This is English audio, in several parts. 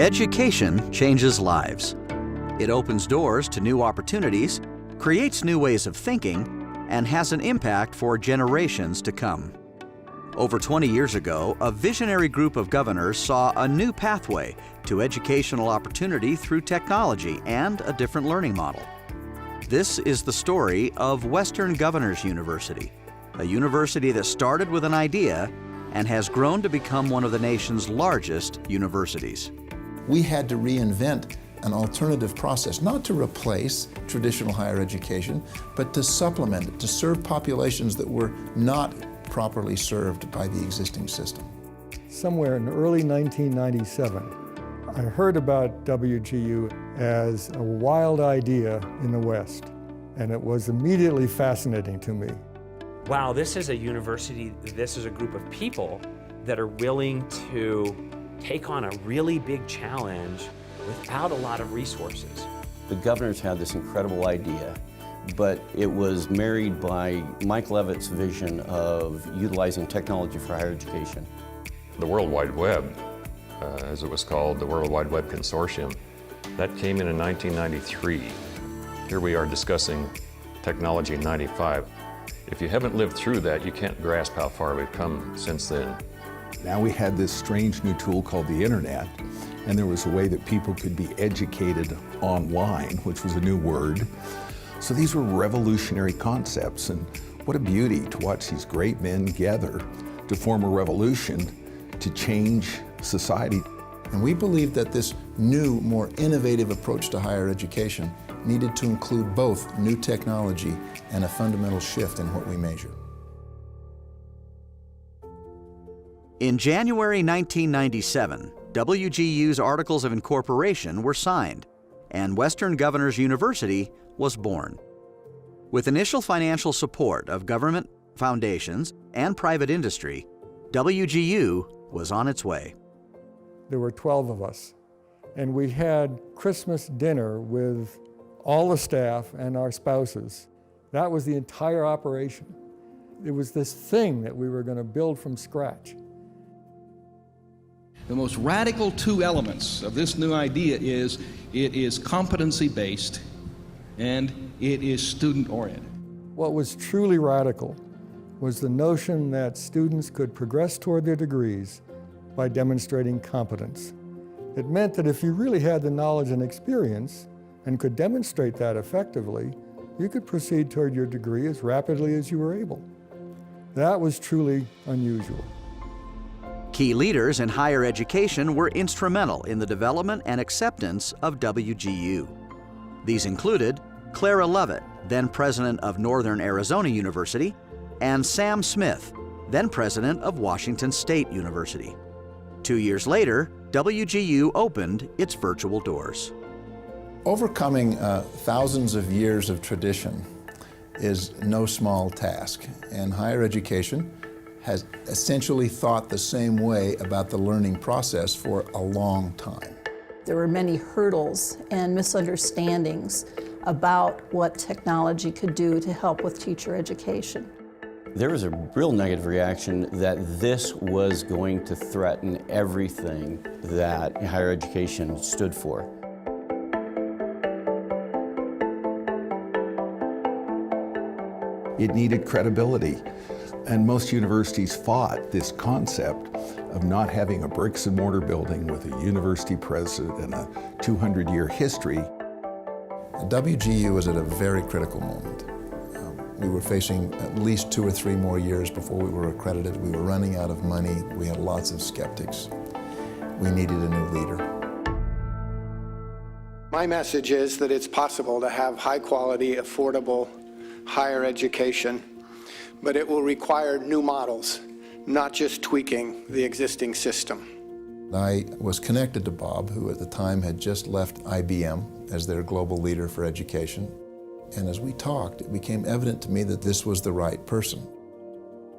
Education changes lives. It opens doors to new opportunities, creates new ways of thinking, and has an impact for generations to come. Over 20 years ago, a visionary group of governors saw a new pathway to educational opportunity through technology and a different learning model. This is the story of Western Governors University, a university that started with an idea and has grown to become one of the nation's largest universities. We had to reinvent an alternative process, not to replace traditional higher education, but to supplement it, to serve populations that were not properly served by the existing system. Somewhere in early 1997, I heard about WGU as a wild idea in the West, and it was immediately fascinating to me. Wow, this is a university, this is a group of people that are willing to take on a really big challenge without a lot of resources. The governors had this incredible idea, but it was married by Mike Levitt's vision of utilizing technology for higher education. The World Wide Web, as it was called, the World Wide Web Consortium, that came in 1993. Here we are discussing technology in 95. If you haven't lived through that, you can't grasp how far we've come since then. Now we had this strange new tool called the internet, and there was a way that people could be educated online, which was a new word. So these were revolutionary concepts, and what a beauty to watch these great men gather to form a revolution to change society. And we believed that this new, more innovative approach to higher education needed to include both new technology and a fundamental shift in what we measure. In January 1997, WGU's Articles of Incorporation were signed, and Western Governors University was born. With initial financial support of government, foundations, and private industry, WGU was on its way. There were 12 of us, and we had Christmas dinner with all the staff and our spouses. That was the entire operation. It was this thing that we were going to build from scratch. The most radical two elements of this new idea is it is competency-based and it is student-oriented. What was truly radical was the notion that students could progress toward their degrees by demonstrating competence. It meant that if you really had the knowledge and experience and could demonstrate that effectively, you could proceed toward your degree as rapidly as you were able. That was truly unusual. Key leaders in higher education were instrumental in the development and acceptance of WGU. These included Clara Lovett, then president of Northern Arizona University, and Sam Smith, then president of Washington State University. 2 years later, WGU opened its virtual doors. Overcoming thousands of years of tradition is no small task, and higher education has essentially thought the same way about the learning process for a long time. There were many hurdles and misunderstandings about what technology could do to help with teacher education. There was a real negative reaction that this was going to threaten everything that higher education stood for. It needed credibility. And most universities fought this concept of not having a bricks and mortar building with a university president and a 200-year history. WGU was at a very critical moment. We were facing at least 2 or 3 more years before we were accredited. We were running out of money. We had lots of skeptics. We needed a new leader. My message is that it's possible to have high-quality, affordable higher education, but it will require new models, not just tweaking the existing system. I was connected to Bob, who at the time had just left IBM as their global leader for education. And as we talked, it became evident to me that this was the right person.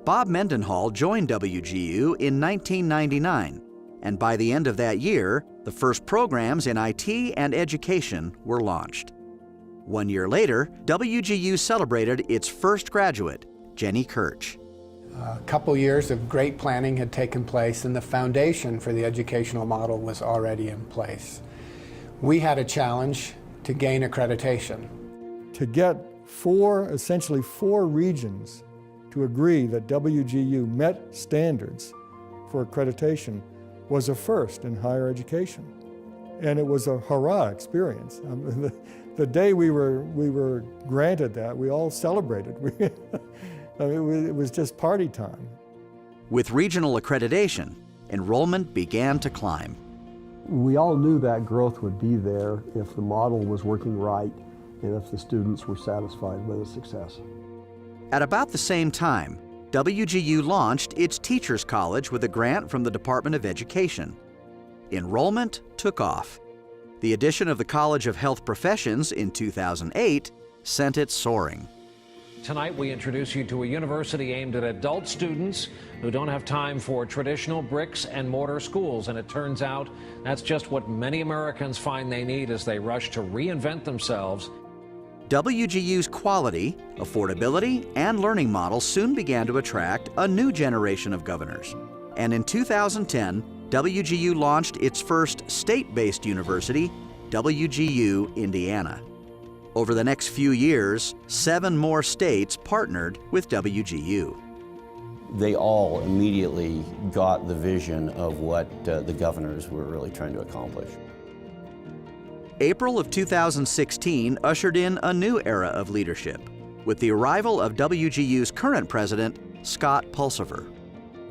Bob Mendenhall joined WGU in 1999, and by the end of that year, the first programs in IT and education were launched. 1 year later, WGU celebrated its first graduate, Jenny Kirch. A couple years of great planning had taken place, and the foundation for the educational model was already in place. We had a challenge to gain accreditation. To get essentially four regions to agree that WGU met standards for accreditation was a first in higher education. And it was a hurrah experience. The day we were granted that, we all celebrated. It was just party time. With regional accreditation, enrollment began to climb. We all knew that growth would be there if the model was working right and if the students were satisfied with its success. At about the same time, WGU launched its Teachers College with a grant from the Department of Education. Enrollment took off. The addition of the College of Health Professions in 2008 sent it soaring. Tonight, we introduce you to a university aimed at adult students who don't have time for traditional bricks and mortar schools. And it turns out that's just what many Americans find they need as they rush to reinvent themselves. WGU's quality, affordability, and learning model soon began to attract a new generation of governors. And in 2010, WGU launched its first state-based university, WGU Indiana. Over the next few years, 7 more states partnered with WGU. They all immediately got the vision of what the governors were really trying to accomplish. April of 2016 ushered in a new era of leadership with the arrival of WGU's current president, Scott Pulsiver.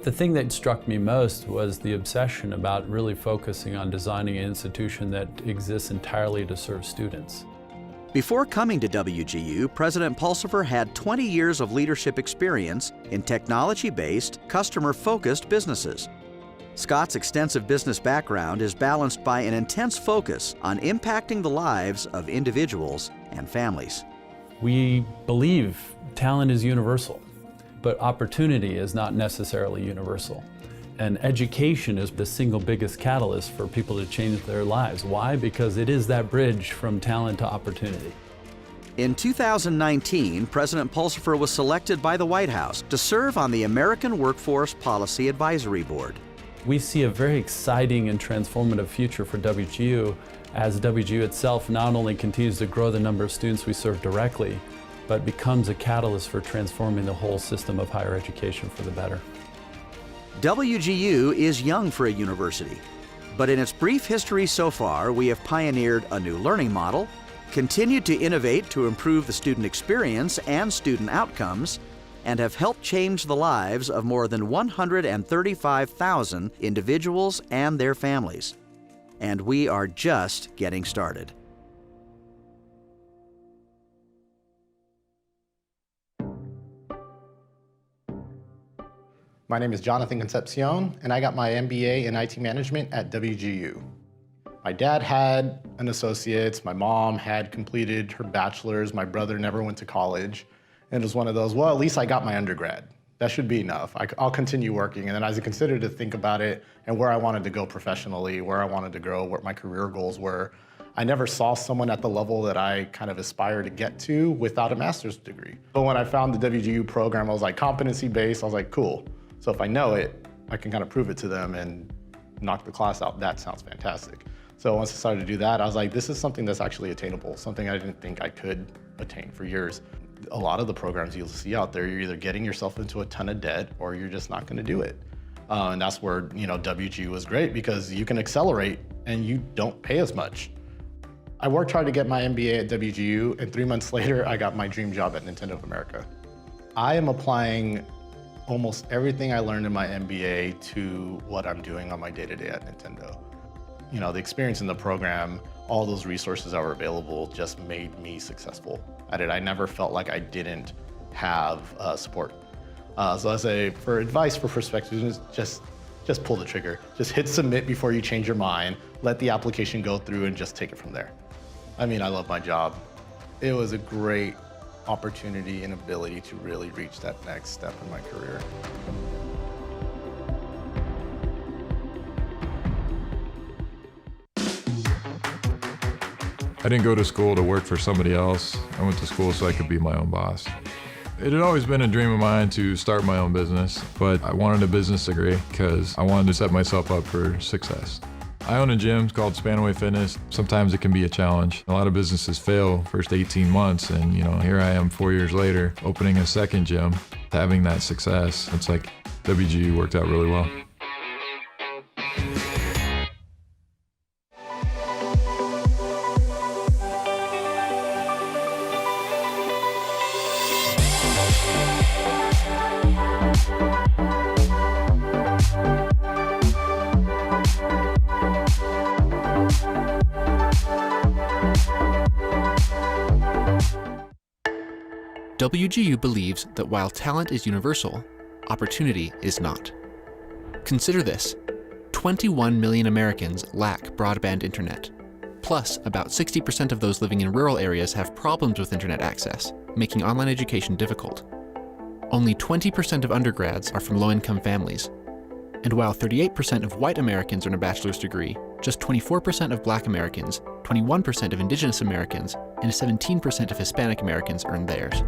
The thing that struck me most was the obsession about really focusing on designing an institution that exists entirely to serve students. Before coming to WGU, President Pulsiver had 20 years of leadership experience in technology-based, customer-focused businesses. Scott's extensive business background is balanced by an intense focus on impacting the lives of individuals and families. We believe talent is universal, but opportunity is not necessarily universal. And education is the single biggest catalyst for people to change their lives. Why? Because it is that bridge from talent to opportunity. In 2019, President Pulsiver was selected by the White House to serve on the American Workforce Policy Advisory Board. We see a very exciting and transformative future for WGU as WGU itself not only continues to grow the number of students we serve directly, but becomes a catalyst for transforming the whole system of higher education for the better. WGU is young for a university, but in its brief history so far, we have pioneered a new learning model, continued to innovate to improve the student experience and student outcomes, and have helped change the lives of more than 135,000 individuals and their families. And we are just getting started. My name is Jonathan Concepcion, and I got my MBA in IT management at WGU. My dad had an associate's, my mom had completed her bachelor's, my brother never went to college. And it was one of those, well, at least I got my undergrad. That should be enough. I'll continue working. And then as I considered to think about it and where I wanted to go professionally, where I wanted to grow, what my career goals were, I never saw someone at the level that I kind of aspire to get to without a master's degree. But when I found the WGU program, I was like competency-based. I was like, cool. So if I know it, I can kind of prove it to them and knock the class out. That sounds fantastic. So once I started to do that, I was like, this is something that's actually attainable, something I didn't think I could attain for years. A lot of the programs you'll see out there, you're either getting yourself into a ton of debt or you're just not gonna do it. And that's where WGU is great because you can accelerate and you don't pay as much. I worked hard to get my MBA at WGU, and 3 months later, I got my dream job at Nintendo of America. I am applying almost everything I learned in my MBA to what I'm doing on my day-to-day at Nintendo. The experience in the program, all those resources that were available just made me successful at it. I never felt like I didn't have support. So I say, for advice for prospective students, just pull the trigger. Just hit submit before you change your mind. Let the application go through and just take it from there. I mean, I love my job. It was a great opportunity and ability to really reach that next step in my career. I didn't go to school to work for somebody else. I went to school so I could be my own boss. It had always been a dream of mine to start my own business, but I wanted a business degree because I wanted to set myself up for success. I own a gym called Spanaway Fitness. Sometimes it can be a challenge. A lot of businesses fail first 18 months, and here I am 4 years later, opening a second gym, having that success. It's like WGU worked out really well. WGU believes that while talent is universal, opportunity is not. Consider this: 21 million Americans lack broadband internet. Plus, about 60% of those living in rural areas have problems with internet access, making online education difficult. Only 20% of undergrads are from low-income families. And while 38% of white Americans earn a bachelor's degree, just 24% of Black Americans, 21% of Indigenous Americans, and 17% of Hispanic Americans earn theirs.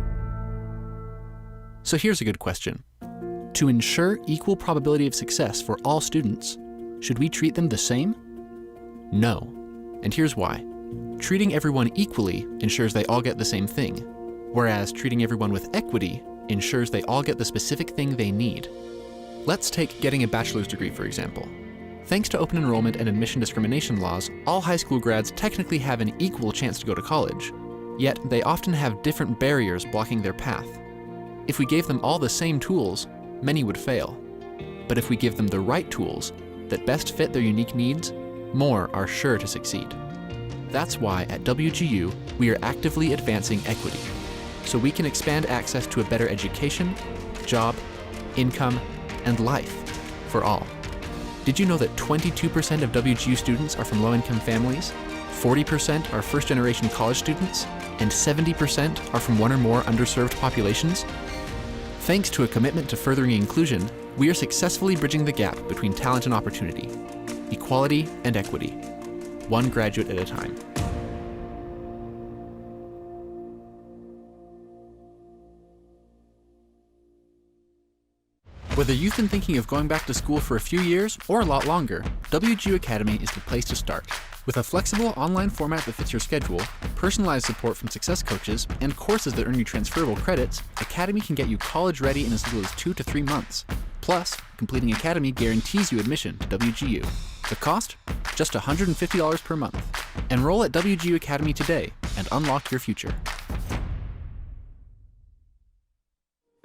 So here's a good question. To ensure equal probability of success for all students, should we treat them the same? No. And here's why. Treating everyone equally ensures they all get the same thing, whereas treating everyone with equity ensures they all get the specific thing they need. Let's take getting a bachelor's degree, for example. Thanks to open enrollment and admission discrimination laws, all high school grads technically have an equal chance to go to college, yet they often have different barriers blocking their path. If we gave them all the same tools, many would fail. But if we give them the right tools that best fit their unique needs, more are sure to succeed. That's why at WGU, we are actively advancing equity, so we can expand access to a better education, job, income, and life for all. Did you know that 22% of WGU students are from low-income families, 40% are first-generation college students, and 70% are from one or more underserved populations? Thanks to a commitment to furthering inclusion, we are successfully bridging the gap between talent and opportunity, equality and equity, one graduate at a time. Whether you've been thinking of going back to school for a few years or a lot longer, WGU Academy is the place to start. With a flexible online format that fits your schedule, personalized support from success coaches, and courses that earn you transferable credits, Academy can get you college ready in as little as 2 to 3 months. Plus, completing Academy guarantees you admission to WGU. The cost? Just $150 per month. Enroll at WGU Academy today and unlock your future.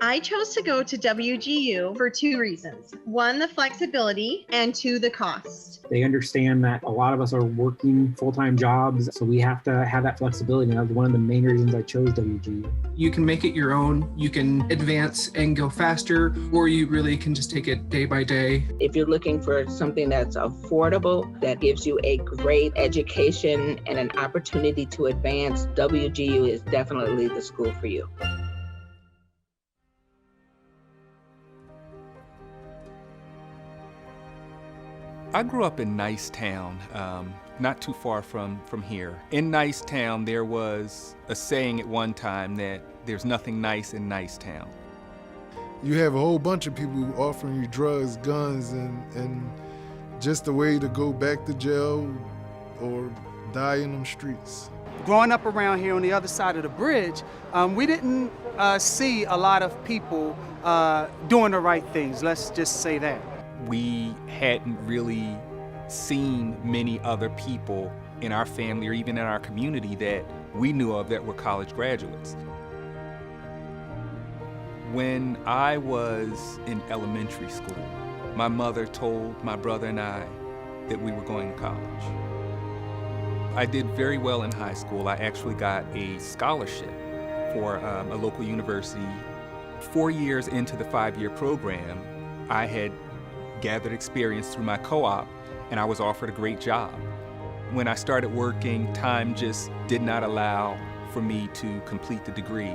I chose to go to WGU for 2 reasons. 1, the flexibility, and 2, the cost. They understand that a lot of us are working full-time jobs, so we have to have that flexibility. And that was one of the main reasons I chose WGU. You can make it your own, you can advance and go faster, or you really can just take it day by day. If you're looking for something that's affordable, that gives you a great education and an opportunity to advance, WGU is definitely the school for you. I grew up in Nicetown, not too far from here. In Nicetown, there was a saying at one time that there's nothing nice in Nicetown. You have a whole bunch of people offering you drugs, guns, and just a way to go back to jail or die in them streets. Growing up around here on the other side of the bridge, we didn't see a lot of people doing the right things, let's just say that. We hadn't really seen many other people in our family or even in our community that we knew of that were college graduates. When I was in elementary school, my mother told my brother and I that we were going to college. I did very well in high school. I actually got a scholarship for a local university. 4 years into the 5-year program, I had gathered experience through my co-op, and I was offered a great job. When I started working, time just did not allow for me to complete the degree.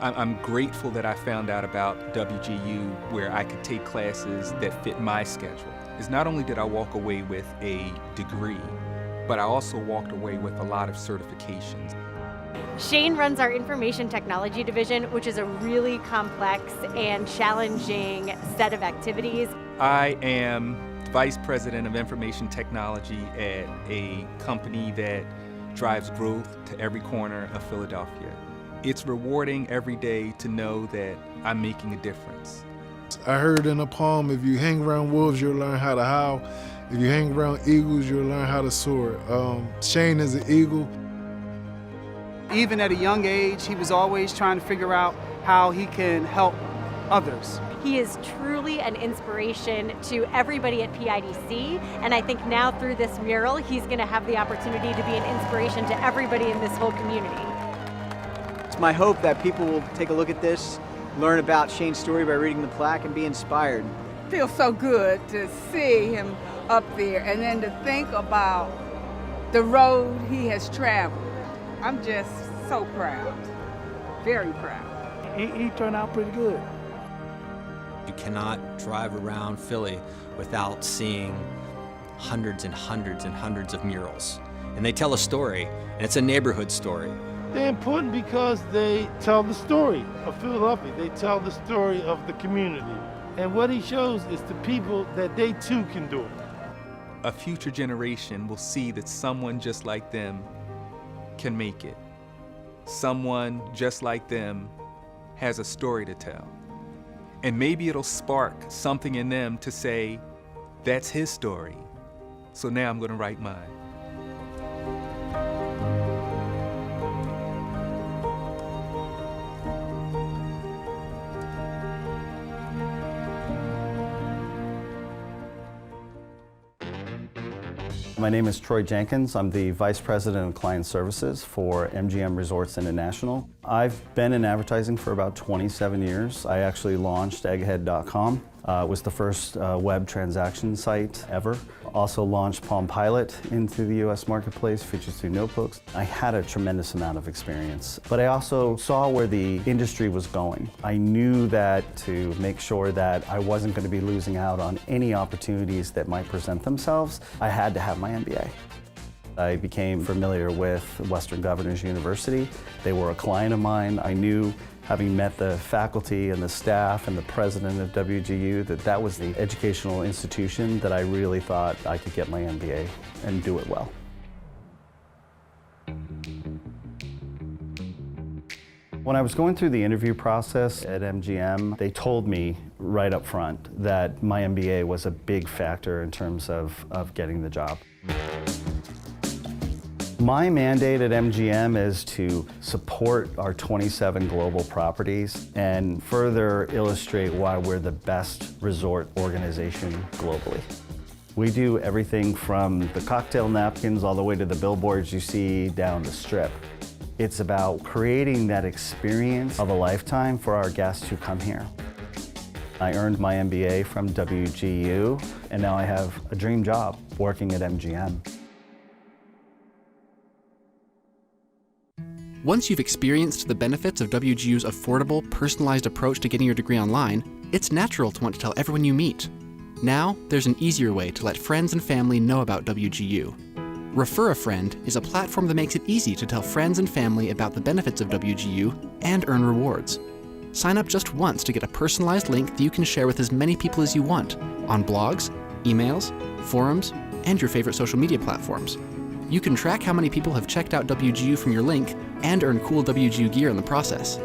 I'm grateful that I found out about WGU, where I could take classes that fit my schedule. Is not only did I walk away with a degree, but I also walked away with a lot of certifications. Shane runs our information technology division, which is a really complex and challenging set of activities. I am Vice President of Information Technology at a company that drives growth to every corner of Philadelphia. It's rewarding every day to know that I'm making a difference. I heard in a poem, if you hang around wolves, you'll learn how to howl. If you hang around eagles, you'll learn how to soar. Shane is an eagle. Even at a young age, he was always trying to figure out how he can help others. He is truly an inspiration to everybody at PIDC, and I think now through this mural, he's going to have the opportunity to be an inspiration to everybody in this whole community. It's my hope that people will take a look at this, learn about Shane's story by reading the plaque, and be inspired. It feels so good to see him up there, and then to think about the road he has traveled. I'm just so proud, very proud. He turned out pretty good. You cannot drive around Philly without seeing hundreds and hundreds and hundreds of murals. And they tell a story, and it's a neighborhood story. They're important because they tell the story of Philadelphia. They tell the story of the community. And what he shows is to people that they too can do it. A future generation will see that someone just like them can make it. Someone just like them has a story to tell. And maybe it'll spark something in them to say, that's his story, so now I'm going to write mine. My name is Troy Jenkins. I'm the Vice President of Client Services for MGM Resorts International. I've been in advertising for about 27 years. I actually launched egghead.com. It was the first web transaction site ever. Also launched Palm Pilot into the US marketplace, features 2 notebooks. I had a tremendous amount of experience, but I also saw where the industry was going. I knew that to make sure that I wasn't going to be losing out on any opportunities that might present themselves, I had to have my MBA. I became familiar with Western Governors University. They were a client of mine. I knew, having met the faculty and the staff and the president of WGU, that that was the educational institution that I really thought I could get my MBA and do it well. When I was going through the interview process at MGM, they told me right up front that my MBA was a big factor in terms of getting the job. My mandate at MGM is to support our 27 global properties and further illustrate why we're the best resort organization globally. We do everything from the cocktail napkins all the way to the billboards you see down the strip. It's about creating that experience of a lifetime for our guests who come here. I earned my MBA from WGU, and now I have a dream job working at MGM. Once you've experienced the benefits of WGU's affordable, personalized approach to getting your degree online, it's natural to want to tell everyone you meet. Now, there's an easier way to let friends and family know about WGU. Refer a Friend is a platform that makes it easy to tell friends and family about the benefits of WGU and earn rewards. Sign up just once to get a personalized link that you can share with as many people as you want on blogs, emails, forums, and your favorite social media platforms. You can track how many people have checked out WGU from your link and earn cool WGU gear in the process.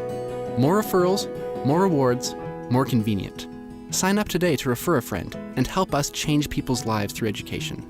More referrals, more rewards, more convenient. Sign up today to Refer a Friend and help us change people's lives through education.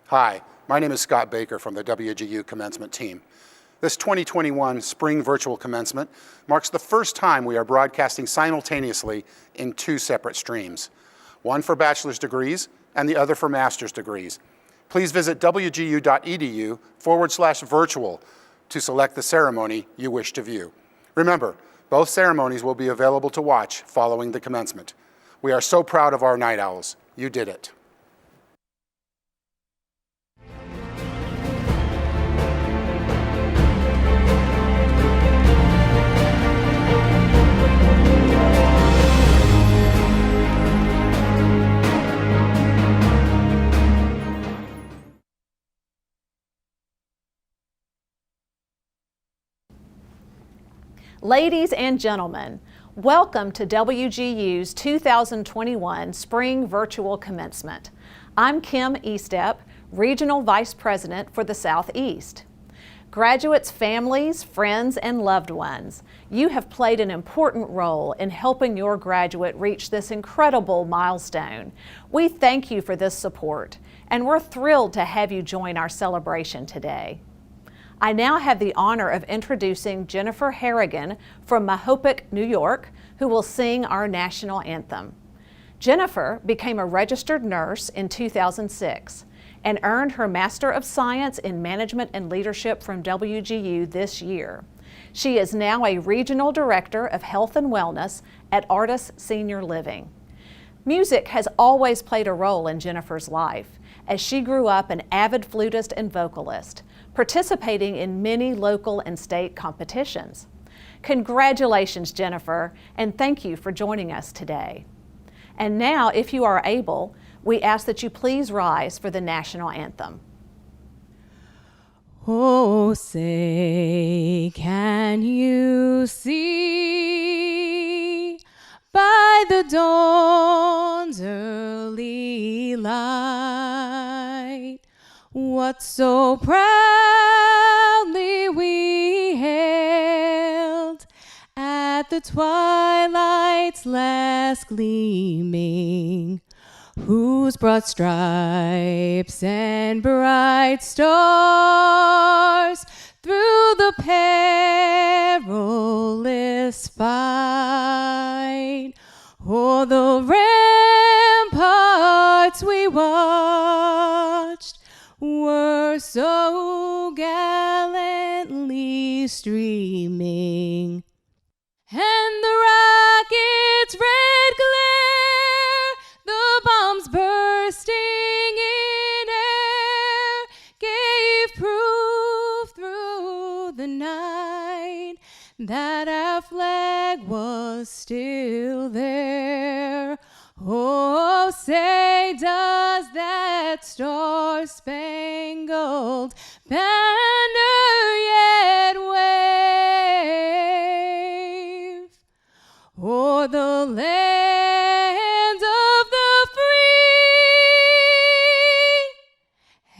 Hi, my name is Scott Baker from the WGU Commencement team. This 2021 Spring Virtual Commencement marks the first time we are broadcasting simultaneously in 2 separate streams, one for bachelor's degrees and the other for master's degrees. Please visit wgu.edu/virtual to select the ceremony you wish to view. Remember, both ceremonies will be available to watch following the commencement. We are so proud of our Night Owls. You did it. Ladies and gentlemen, welcome to WGU's 2021 Spring Virtual Commencement. I'm Kim Estep, Regional Vice President for the Southeast. Graduates, families, friends, and loved ones, you have played an important role in helping your graduate reach this incredible milestone. We thank you for this support, and we're thrilled to have you join our celebration today. I now have the honor of introducing Jennifer Harrigan from Mahopac, New York, who will sing our national anthem. Jennifer became a registered nurse in 2006 and earned her Master of Science in Management and Leadership from WGU this year. She is now a Regional Director of Health and Wellness at Artis Senior Living. Music has always played a role in Jennifer's life, as she grew up an avid flutist and vocalist, participating in many local and state competitions. Congratulations, Jennifer, and thank you for joining us today. And now, if you are able, we ask that you please rise for the national anthem. Oh, say, can you see by the dawn's early light what so proudly we hailed at the twilight's last gleaming, whose broad stripes and bright stars through the perilous fight o'er the ramparts we watched were so gallantly streaming, and the rocket's red glare, the bombs bursting in air, gave proof through the night that our flag was still there. Oh, say, does that star-spangled banner yet wave o'er the land of the free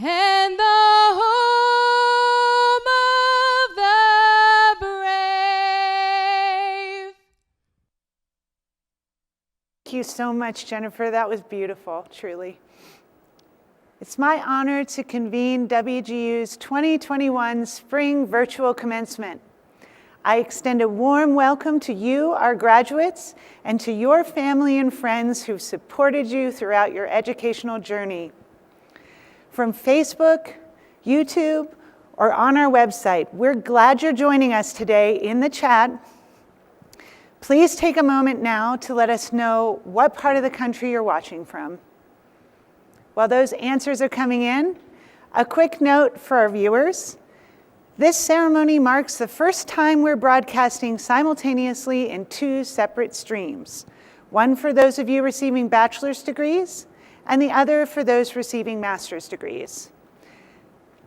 and the home of the brave? Thank you so much, Jennifer. That was beautiful, truly. It's my honor to convene WGU's 2021 Spring Virtual Commencement. I extend a warm welcome to you, our graduates, and to your family and friends who've supported you throughout your educational journey. From Facebook, YouTube, or on our website, we're glad you're joining us today in the chat. Please take a moment now to let us know what part of the country you're watching from. While those answers are coming in, a quick note for our viewers. This ceremony marks the first time we're broadcasting simultaneously in 2 separate streams, one for those of you receiving bachelor's degrees and the other for those receiving master's degrees.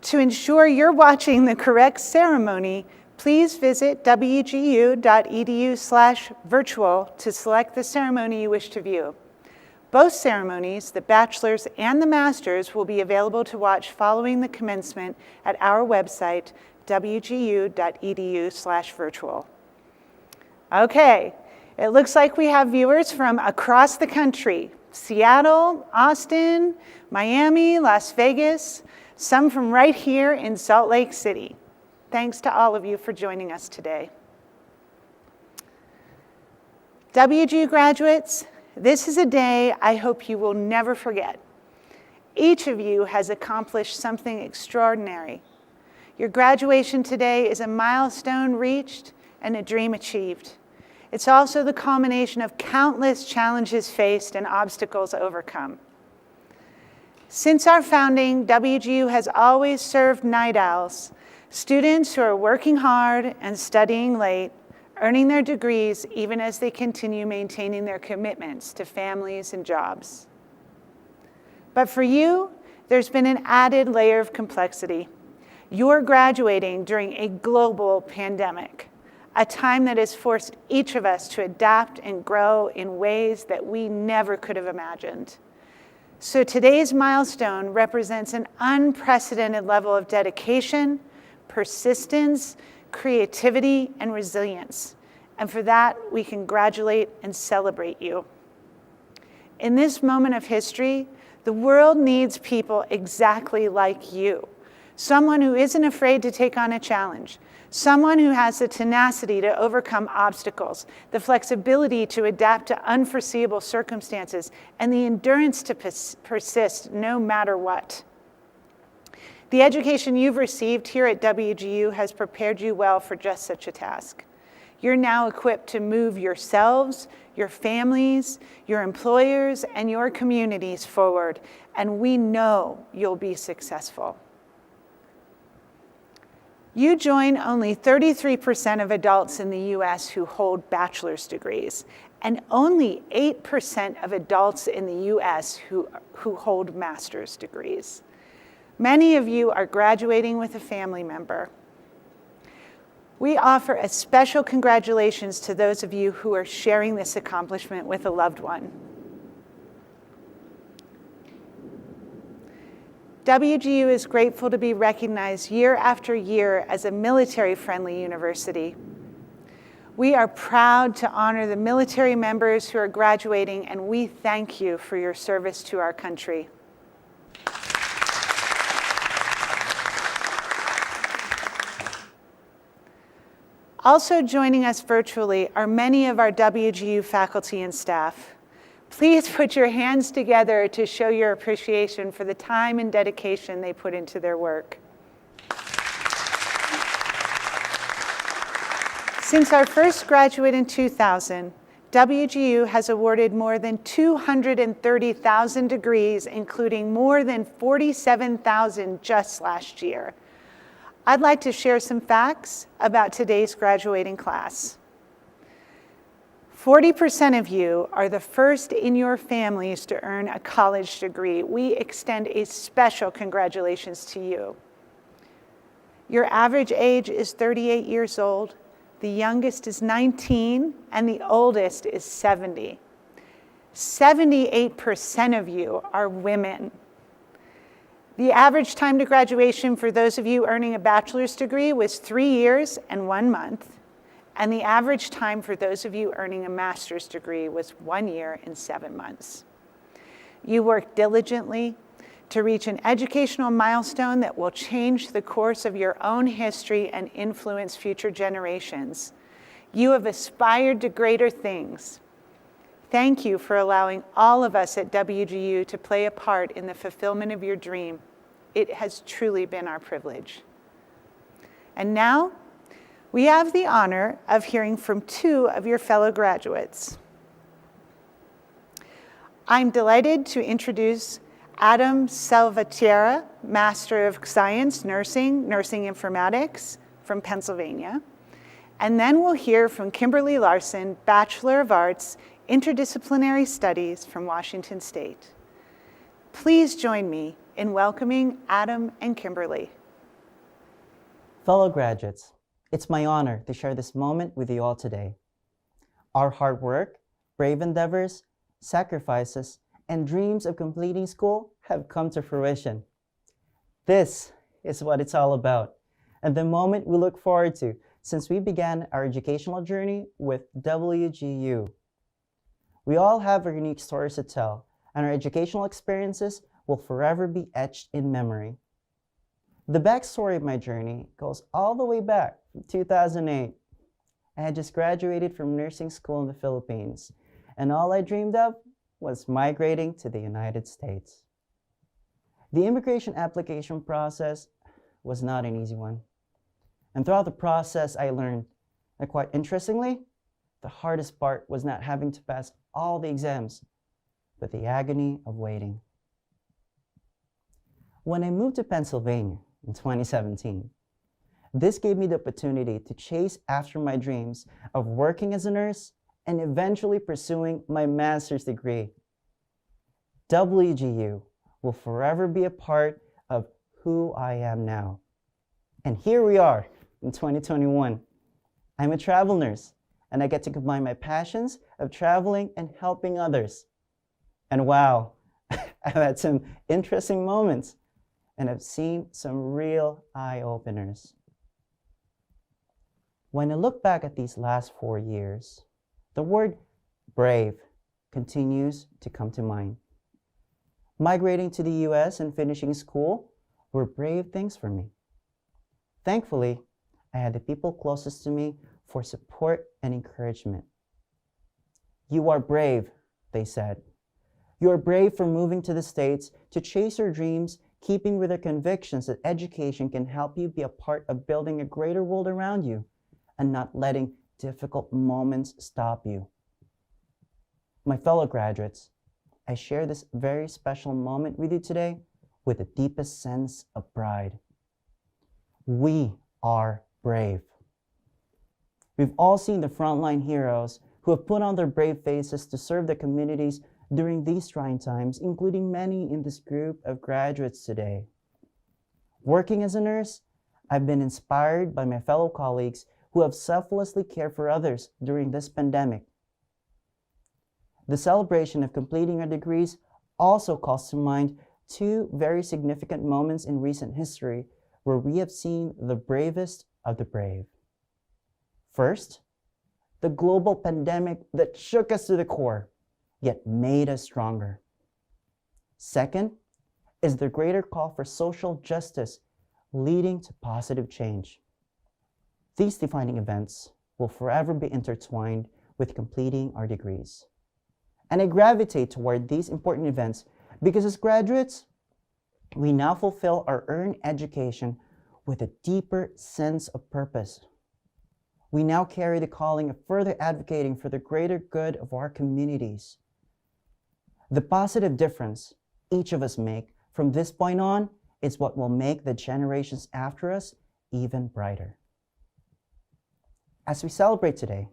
To ensure you're watching the correct ceremony, please visit wgu.edu/virtual to select the ceremony you wish to view. Both ceremonies, the bachelor's and the master's, will be available to watch following the commencement at our website, wgu.edu/virtual. Okay, it looks like we have viewers from across the country. Seattle, Austin, Miami, Las Vegas, some from right here in Salt Lake City. Thanks to all of you for joining us today. WGU graduates, this is a day I hope you will never forget. Each of you has accomplished something extraordinary. Your graduation today is a milestone reached and a dream achieved. It's also the culmination of countless challenges faced and obstacles overcome. Since our founding, WGU has always served night owls, students who are working hard and studying late, earning their degrees even as they continue maintaining their commitments to families and jobs. But for you, there's been an added layer of complexity. You're graduating during a global pandemic, a time that has forced each of us to adapt and grow in ways that we never could have imagined. So today's milestone represents an unprecedented level of dedication, persistence, creativity, and resilience. And for that, we congratulate and celebrate you. In this moment of history, the world needs people exactly like you. Someone who isn't afraid to take on a challenge. Someone who has the tenacity to overcome obstacles, the flexibility to adapt to unforeseeable circumstances, and the endurance to persist no matter what. The education you've received here at WGU has prepared you well for just such a task. You're now equipped to move yourselves, your families, your employers, and your communities forward, and we know you'll be successful. You join only 33% of adults in the US who hold bachelor's degrees, and only 8% of adults in the US who hold master's degrees. Many of you are graduating with a family member. We offer a special congratulations to those of you who are sharing this accomplishment with a loved one. WGU is grateful to be recognized year after year as a military-friendly university. We are proud to honor the military members who are graduating, and we thank you for your service to our country. Also joining us virtually are many of our WGU faculty and staff. Please put your hands together to show your appreciation for the time and dedication they put into their work. Since our first graduate in 2000, WGU has awarded more than 230,000 degrees, including more than 47,000 just last year. I'd like to share some facts about today's graduating class. 40% of you are the first in your families to earn a college degree. We extend a special congratulations to you. Your average age is 38 years old, the youngest is 19, and the oldest is 70. 78% of you are women. The average time to graduation for those of you earning a bachelor's degree was 3 years and 1 month. And the average time for those of you earning a master's degree was 1 year and 7 months. You worked diligently to reach an educational milestone that will change the course of your own history and influence future generations. You have aspired to greater things. Thank you for allowing all of us at WGU to play a part in the fulfillment of your dream. It has truly been our privilege. And now, we have the honor of hearing from two of your fellow graduates. I'm delighted to introduce Adam Salvatierra, Master of Science, Nursing Informatics from Pennsylvania. And then we'll hear from Kimberly Larson, Bachelor of Arts, Interdisciplinary Studies from Washington State. Please join me in welcoming Adam and Kimberly. Fellow graduates, it's my honor to share this moment with you all today. Our hard work, brave endeavors, sacrifices, and dreams of completing school have come to fruition. This is what it's all about, and the moment we look forward to since we began our educational journey with WGU. We all have our unique stories to tell and our educational experiences will forever be etched in memory. The backstory of my journey goes all the way back from 2008. I had just graduated from nursing school in the Philippines, and all I dreamed of was migrating to the United States. The immigration application process was not an easy one. And throughout the process, I learned that, quite interestingly, the hardest part was not having to pass all the exams, but the agony of waiting. When I moved to Pennsylvania in 2017, this gave me the opportunity to chase after my dreams of working as a nurse and eventually pursuing my master's degree. WGU will forever be a part of who I am now. And here we are in 2021. I'm a travel nurse, and I get to combine my passions of traveling and helping others. And wow, I've had some interesting moments, and I've seen some real eye-openers. When I look back at these last 4 years, the word brave continues to come to mind. Migrating to the US and finishing school were brave things for me. Thankfully, I had the people closest to me for support and encouragement. "You are brave," they said. "You are brave for moving to the States to chase your dreams, keeping with their convictions that education can help you be a part of building a greater world around you and not letting difficult moments stop you." My fellow graduates, I share this very special moment with you today with the deepest sense of pride. We are brave. We've all seen the frontline heroes who have put on their brave faces to serve their communities during these trying times, including many in this group of graduates today. Working as a nurse, I've been inspired by my fellow colleagues who have selflessly cared for others during this pandemic. The celebration of completing our degrees also calls to mind two very significant moments in recent history where we have seen the bravest of the brave. First, the global pandemic that shook us to the core, yet made us stronger. Second is the greater call for social justice leading to positive change. These defining events will forever be intertwined with completing our degrees. And I gravitate toward these important events because as graduates, we now fulfill our earned education with a deeper sense of purpose. We now carry the calling of further advocating for the greater good of our communities. The positive difference each of us make from this point on is what will make the generations after us even brighter. As we celebrate today,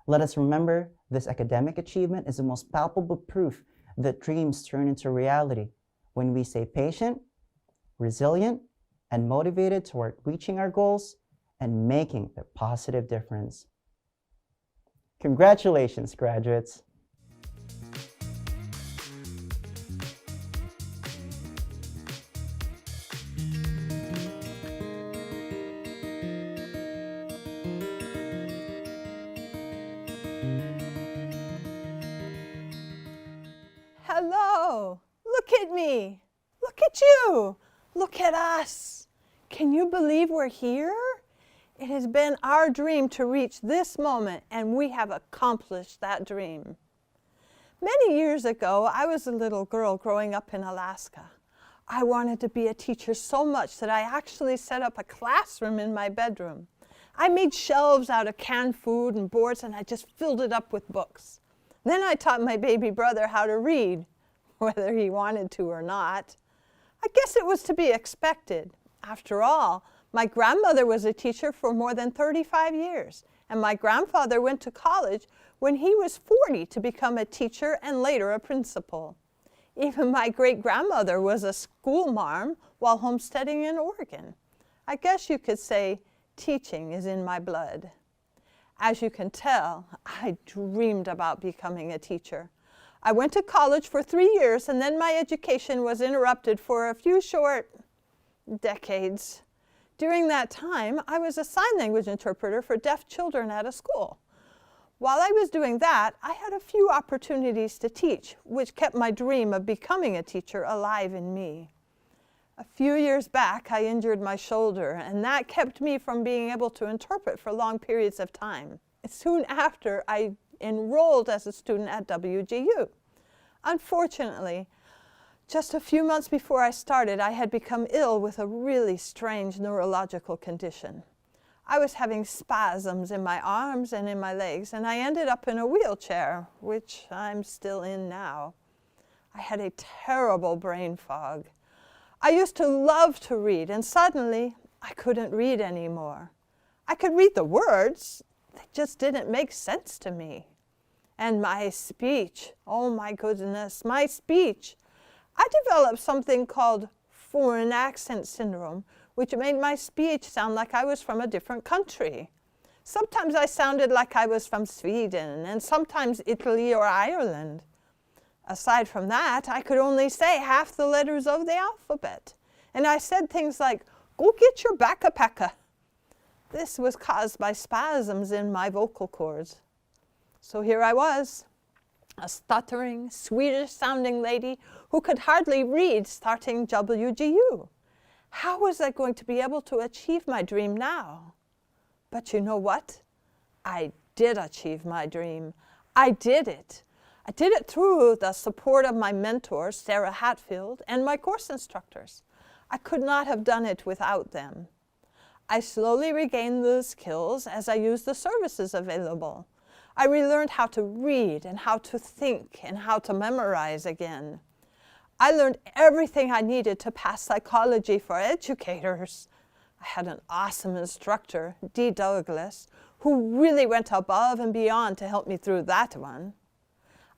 let us remember this academic achievement is the most palpable proof that dreams turn into reality when we stay patient, resilient, and motivated toward reaching our goals and making a positive difference. Congratulations, graduates. Hello, look at me, look at you, look at us. Can you believe we're here? It has been our dream to reach this moment, and we have accomplished that dream. Many years ago, I was a little girl growing up in Alaska. I wanted to be a teacher so much that I actually set up a classroom in my bedroom. I made shelves out of canned food and boards, and I just filled it up with books. Then I taught my baby brother how to read, whether he wanted to or not. I guess it was to be expected. After all, my grandmother was a teacher for more than 35 years, and my grandfather went to college when he was 40 to become a teacher and later a principal. Even my great-grandmother was a school marm while homesteading in Oregon. I guess you could say teaching is in my blood. As you can tell, I dreamed about becoming a teacher. I went to college for 3 years, and then my education was interrupted for a few short decades. During that time, I was a sign language interpreter for deaf children at a school. While I was doing that, I had a few opportunities to teach, which kept my dream of becoming a teacher alive in me. A few years back, I injured my shoulder, and that kept me from being able to interpret for long periods of time. Soon after, I enrolled as a student at WGU. Unfortunately, just a few months before I started, I had become ill with a really strange neurological condition. I was having spasms in my arms and in my legs, and I ended up in a wheelchair, which I'm still in now. I had a terrible brain fog. I used to love to read, and suddenly I couldn't read anymore. I could read the words, they just didn't make sense to me. And my speech, oh my goodness, my speech. I developed something called foreign accent syndrome, which made my speech sound like I was from a different country. Sometimes I sounded like I was from Sweden, and sometimes Italy or Ireland. Aside from that, I could only say half the letters of the alphabet. And I said things like, "Go get your backpacker." This was caused by spasms in my vocal cords. So here I was, a stuttering, Swedish-sounding lady who could hardly read starting WGU. How was I going to be able to achieve my dream now? But you know what? I did achieve my dream. I did it. I did it through the support of my mentor, Sarah Hatfield, and my course instructors. I could not have done it without them. I slowly regained the skills as I used the services available. I relearned how to read and how to think and how to memorize again. I learned everything I needed to pass psychology for educators. I had an awesome instructor, Dee Douglas, who really went above and beyond to help me through that one.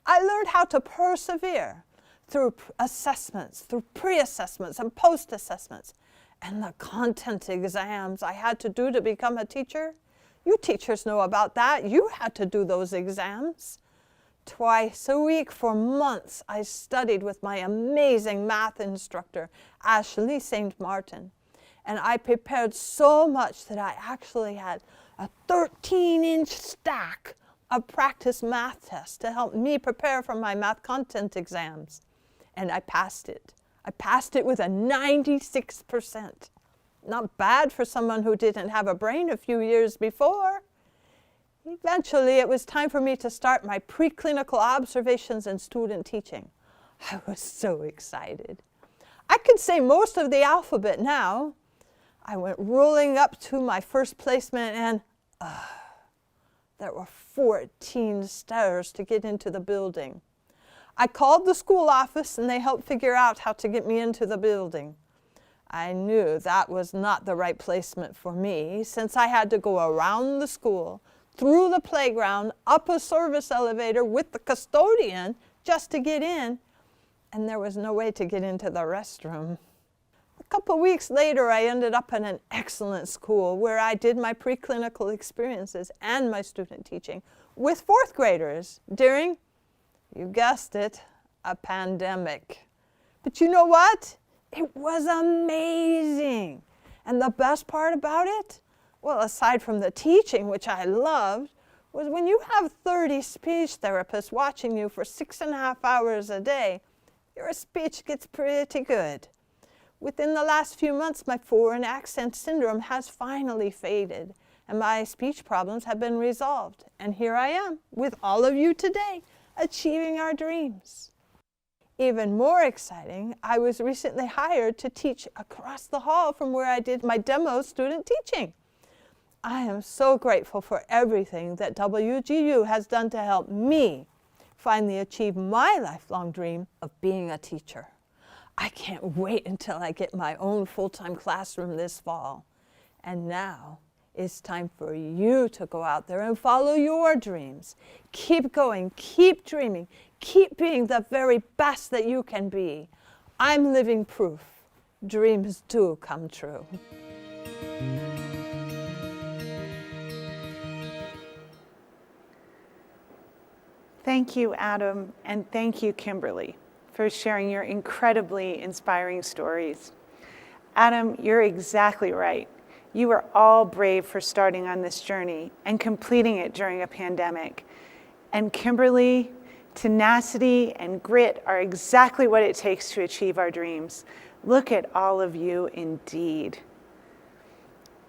I learned how to persevere through assessments, through pre-assessments and post-assessments, and the content exams I had to do to become a teacher. You teachers know about that. You had to do those exams. Twice a week for months, I studied with my amazing math instructor, Ashley St. Martin. And I prepared so much that I actually had a 13-inch stack of practice math tests to help me prepare for my math content exams. And I passed it. I passed it with a 96%. Not bad for someone who didn't have a brain a few years before. Eventually, it was time for me to start my preclinical observations and student teaching. I was so excited. I could say most of the alphabet now. I went rolling up to my first placement and there were 14 stairs to get into the building. I called the school office and they helped figure out how to get me into the building. I knew that was not the right placement for me since I had to go around the school, through the playground, up a service elevator with the custodian just to get in, and there was no way to get into the restroom. A couple weeks later, I ended up in an excellent school where I did my preclinical experiences and my student teaching with fourth graders during, you guessed it, a pandemic. But you know what? It was amazing. And the best part about it, well, aside from the teaching, which I loved, was when you have 30 speech therapists watching you for 6.5 hours a day, your speech gets pretty good. Within the last few months, my foreign accent syndrome has finally faded, and my speech problems have been resolved. And here I am, with all of you today, achieving our dreams. Even more exciting, I was recently hired to teach across the hall from where I did my demo student teaching. I am so grateful for everything that WGU has done to help me finally achieve my lifelong dream of being a teacher. I can't wait until I get my own full-time classroom this fall. And now it's time for you to go out there and follow your dreams. Keep going, keep dreaming, keep being the very best that you can be. I'm living proof. Dreams do come true. Thank you, Adam, and thank you, Kimberly, for sharing your incredibly inspiring stories. Adam, you're exactly right. You are all brave for starting on this journey and completing it during a pandemic. and Kimberly, tenacity and grit are exactly what it takes to achieve our dreams. Look at all of you indeed.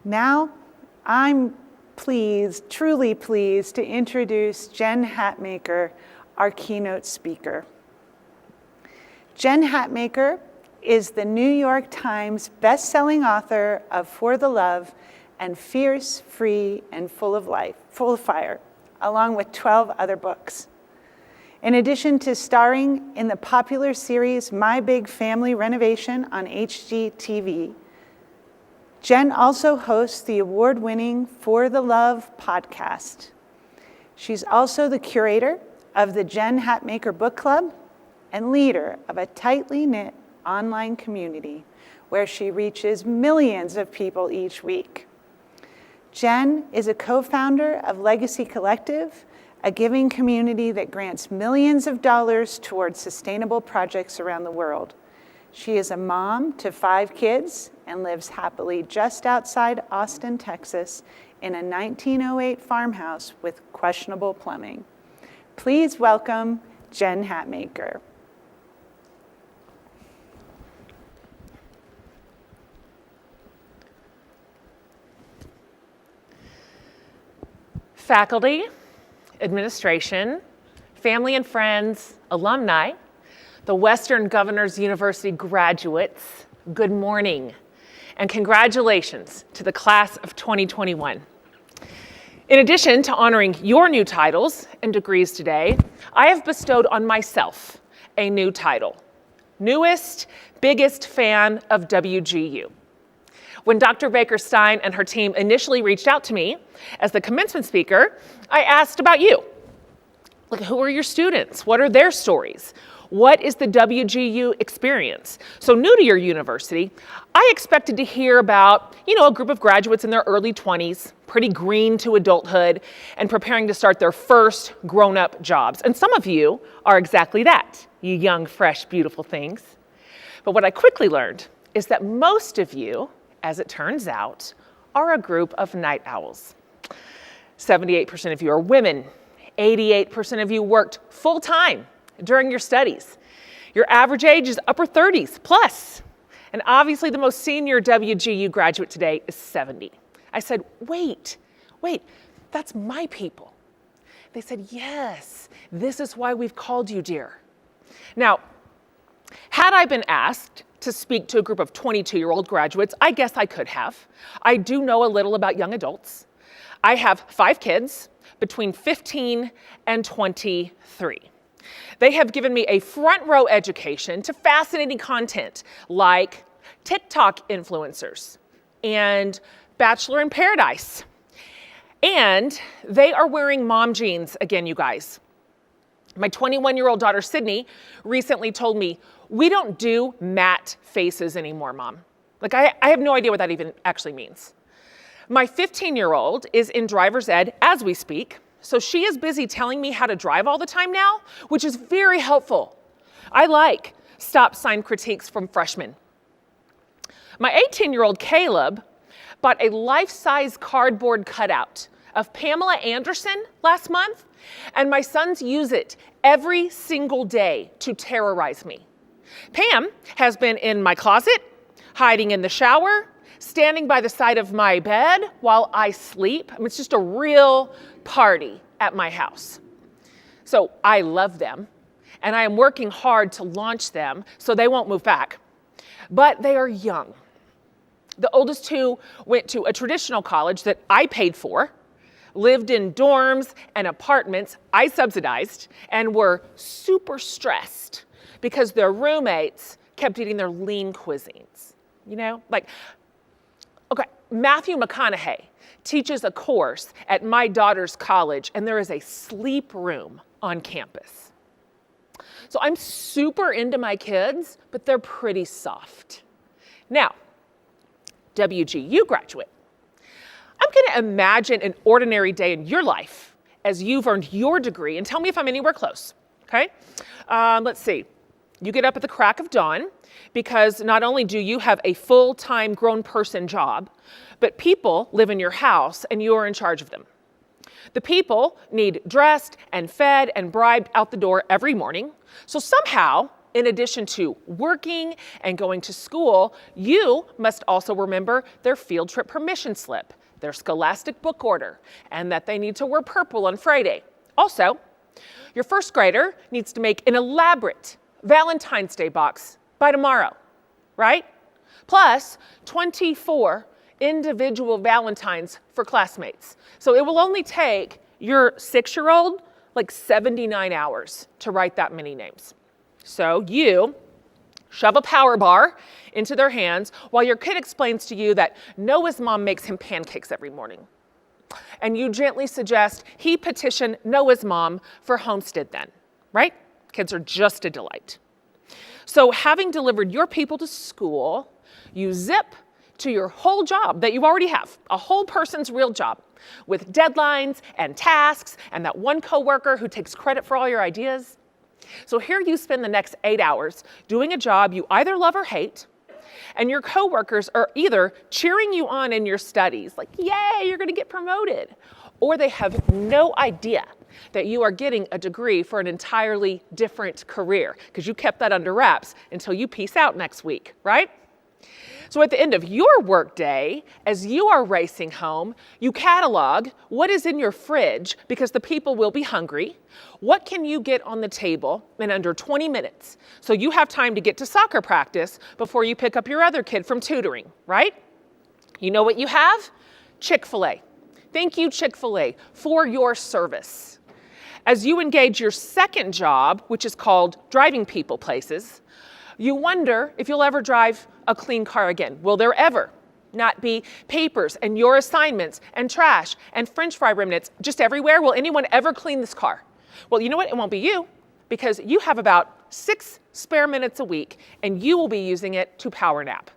Now, I'm pleased, truly pleased, to introduce Jen Hatmaker, our keynote speaker. Jen Hatmaker is the New York Times best-selling author of For the Love and Fierce, Free, and Full of Fire, along with 12 other books. In addition to starring in the popular series My Big Family Renovation on HGTV, Jen also hosts the award-winning For the Love podcast. She's also the curator of the Jen Hatmaker Book Club and leader of a tightly knit online community where she reaches millions of people each week. Jen is a co-founder of Legacy Collective, a giving community that grants millions of dollars towards sustainable projects around the world. She is a mom to 5 kids and lives happily just outside Austin, Texas, in a 1908 farmhouse with questionable plumbing. Please welcome Jen Hatmaker. Faculty, administration, family and friends, alumni, the Western Governors University graduates, good morning, and congratulations to the class of 2021. In addition to honoring your new titles and degrees today, I have bestowed on myself a new title, Newest, Biggest Fan of WGU. When Dr. Baker-Stein and her team initially reached out to me as the commencement speaker, I asked about you. Like, who are your students? What are their stories? What is the WGU experience? So new to your university, I expected to hear about, a group of graduates in their early 20s, pretty green to adulthood, and preparing to start their first grown-up jobs. And some of you are exactly that, you young, fresh, beautiful things. But what I quickly learned is that most of you, as it turns out, are a group of night owls. 78% of you are women. 88% of you worked full-time during your studies. Your average age is upper 30s plus. And obviously the most senior WGU graduate today is 70. I said, wait, that's my people. They said, yes, this is why we've called you, dear. Now, had I been asked to speak to a group of 22-year-old graduates, I guess I could have. I do know a little about young adults. I have 5 kids between 15 and 23. They have given me a front row education to fascinating content like TikTok influencers and Bachelor in Paradise. And they are wearing mom jeans again, you guys. My 21-year-old daughter, Sydney, recently told me, we don't do matte faces anymore, Mom. Like, I have no idea what that even actually means. My 15-year-old is in driver's ed as we speak, so she is busy telling me how to drive all the time now, which is very helpful. I like stop sign critiques from freshmen. My 18-year-old Caleb bought a life-size cardboard cutout of Pamela Anderson last month, and my sons use it every single day to terrorize me. Pam has been in my closet, hiding in the shower, standing by the side of my bed while I sleep. I mean, it's just a real party at my house. So I love them, and I am working hard to launch them so they won't move back. But they are young. The oldest 2 went to a traditional college that I paid for, lived in dorms and apartments I subsidized, and were super stressed because their roommates kept eating their lean cuisines. Okay, Matthew McConaughey teaches a course at my daughter's college, and there is a sleep room on campus. So I'm super into my kids, but they're pretty soft. Now, WGU graduate, I'm gonna imagine an ordinary day in your life as you've earned your degree, and tell me if I'm anywhere close, okay? Let's see. You get up at the crack of dawn because not only do you have a full-time grown person job, but people live in your house and you're in charge of them. The people need dressed and fed and bribed out the door every morning. So somehow, in addition to working and going to school, you must also remember their field trip permission slip, their scholastic book order, and that they need to wear purple on Friday. Also, your first grader needs to make an elaborate Valentine's Day box by tomorrow, right? Plus 24 individual Valentines for classmates. So it will only take your 6-year-old like 79 hours to write that many names. So you shove a power bar into their hands while your kid explains to you that Noah's mom makes him pancakes every morning. And you gently suggest he petition Noah's mom for homestead then, right? Kids are just a delight. So having delivered your people to school, you zip to your whole job that you already have, a whole person's real job, with deadlines and tasks and that one coworker who takes credit for all your ideas. So here you spend the next 8 hours doing a job you either love or hate, and your coworkers are either cheering you on in your studies, like, yay, you're gonna get promoted, or they have no idea that you are getting a degree for an entirely different career, because you kept that under wraps until you peace out next week, right? So at the end of your workday, as you are racing home, you catalog what is in your fridge because the people will be hungry. What can you get on the table in under 20 minutes so you have time to get to soccer practice before you pick up your other kid from tutoring, right? You know what you have? Chick-fil-A. Thank you, Chick-fil-A, for your service. As you engage your second job, which is called driving people places, you wonder if you'll ever drive a clean car again. Will there ever not be papers and your assignments and trash and French fry remnants just everywhere? Will anyone ever clean this car? Well, you know what? It won't be you, because you have about 6 spare minutes a week and you will be using it to power nap.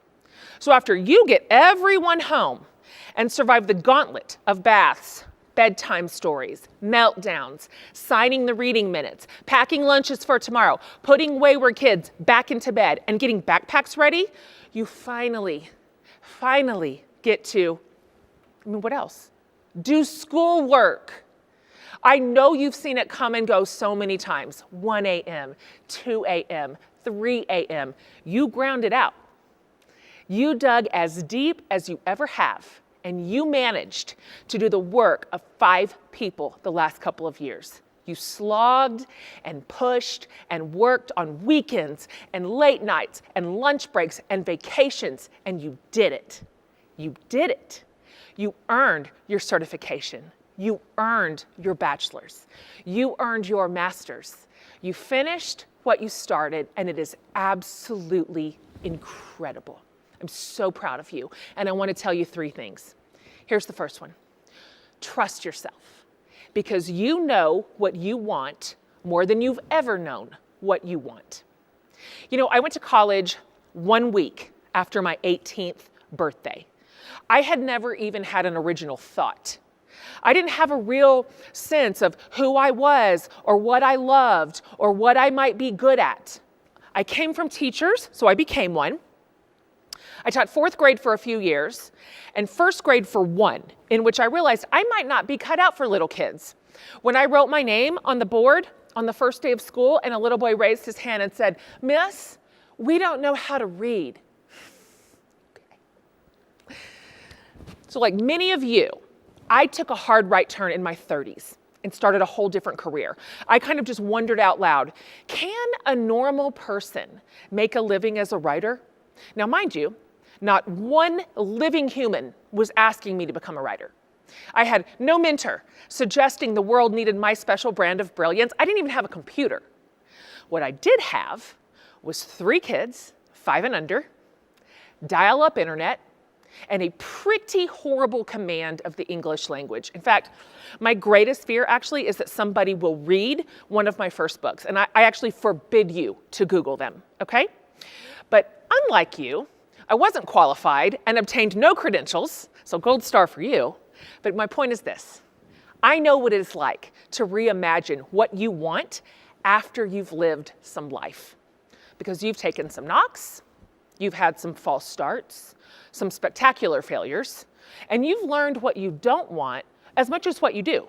So after you get everyone home and survive the gauntlet of baths, bedtime stories, meltdowns, signing the reading minutes, packing lunches for tomorrow, putting wayward kids back into bed, and getting backpacks ready, you finally get to, what else? Do schoolwork. I know you've seen it come and go so many times. 1 a.m., 2 a.m., 3 a.m. You ground it out. You dug as deep as you ever have, and you managed to do the work of 5 people the last couple of years. You slogged and pushed and worked on weekends and late nights and lunch breaks and vacations, and you did it. You did it. You earned your certification. You earned your bachelor's. You earned your master's. You finished what you started, and it is absolutely incredible. I'm so proud of you, and I want to tell you 3 things. Here's the first one. Trust yourself, because you know what you want more than you've ever known what you want. You know, I went to college 1 week after my 18th birthday. I had never even had an original thought. I didn't have a real sense of who I was or what I loved or what I might be good at. I came from teachers, so I became one. I taught 4th grade for a few years and 1st grade for 1, in which I realized I might not be cut out for little kids. When I wrote my name on the board on the first day of school and a little boy raised his hand and said, "Miss, we don't know how to read." Okay. So like many of you, I took a hard right turn in my 30s and started a whole different career. I kind of just wondered out loud, can a normal person make a living as a writer? Now, mind you, not one living human was asking me to become a writer. I had no mentor suggesting the world needed my special brand of brilliance. I didn't even have a computer. What I did have was 3 kids, 5 and under, dial-up internet, and a pretty horrible command of the English language. In fact, my greatest fear actually is that somebody will read one of my first books, and I actually forbid you to Google them, okay? But unlike you, I wasn't qualified and obtained no credentials, so gold star for you. But my point is this. I know what it is like to reimagine what you want after you've lived some life. Because you've taken some knocks, you've had some false starts, some spectacular failures, and you've learned what you don't want as much as what you do.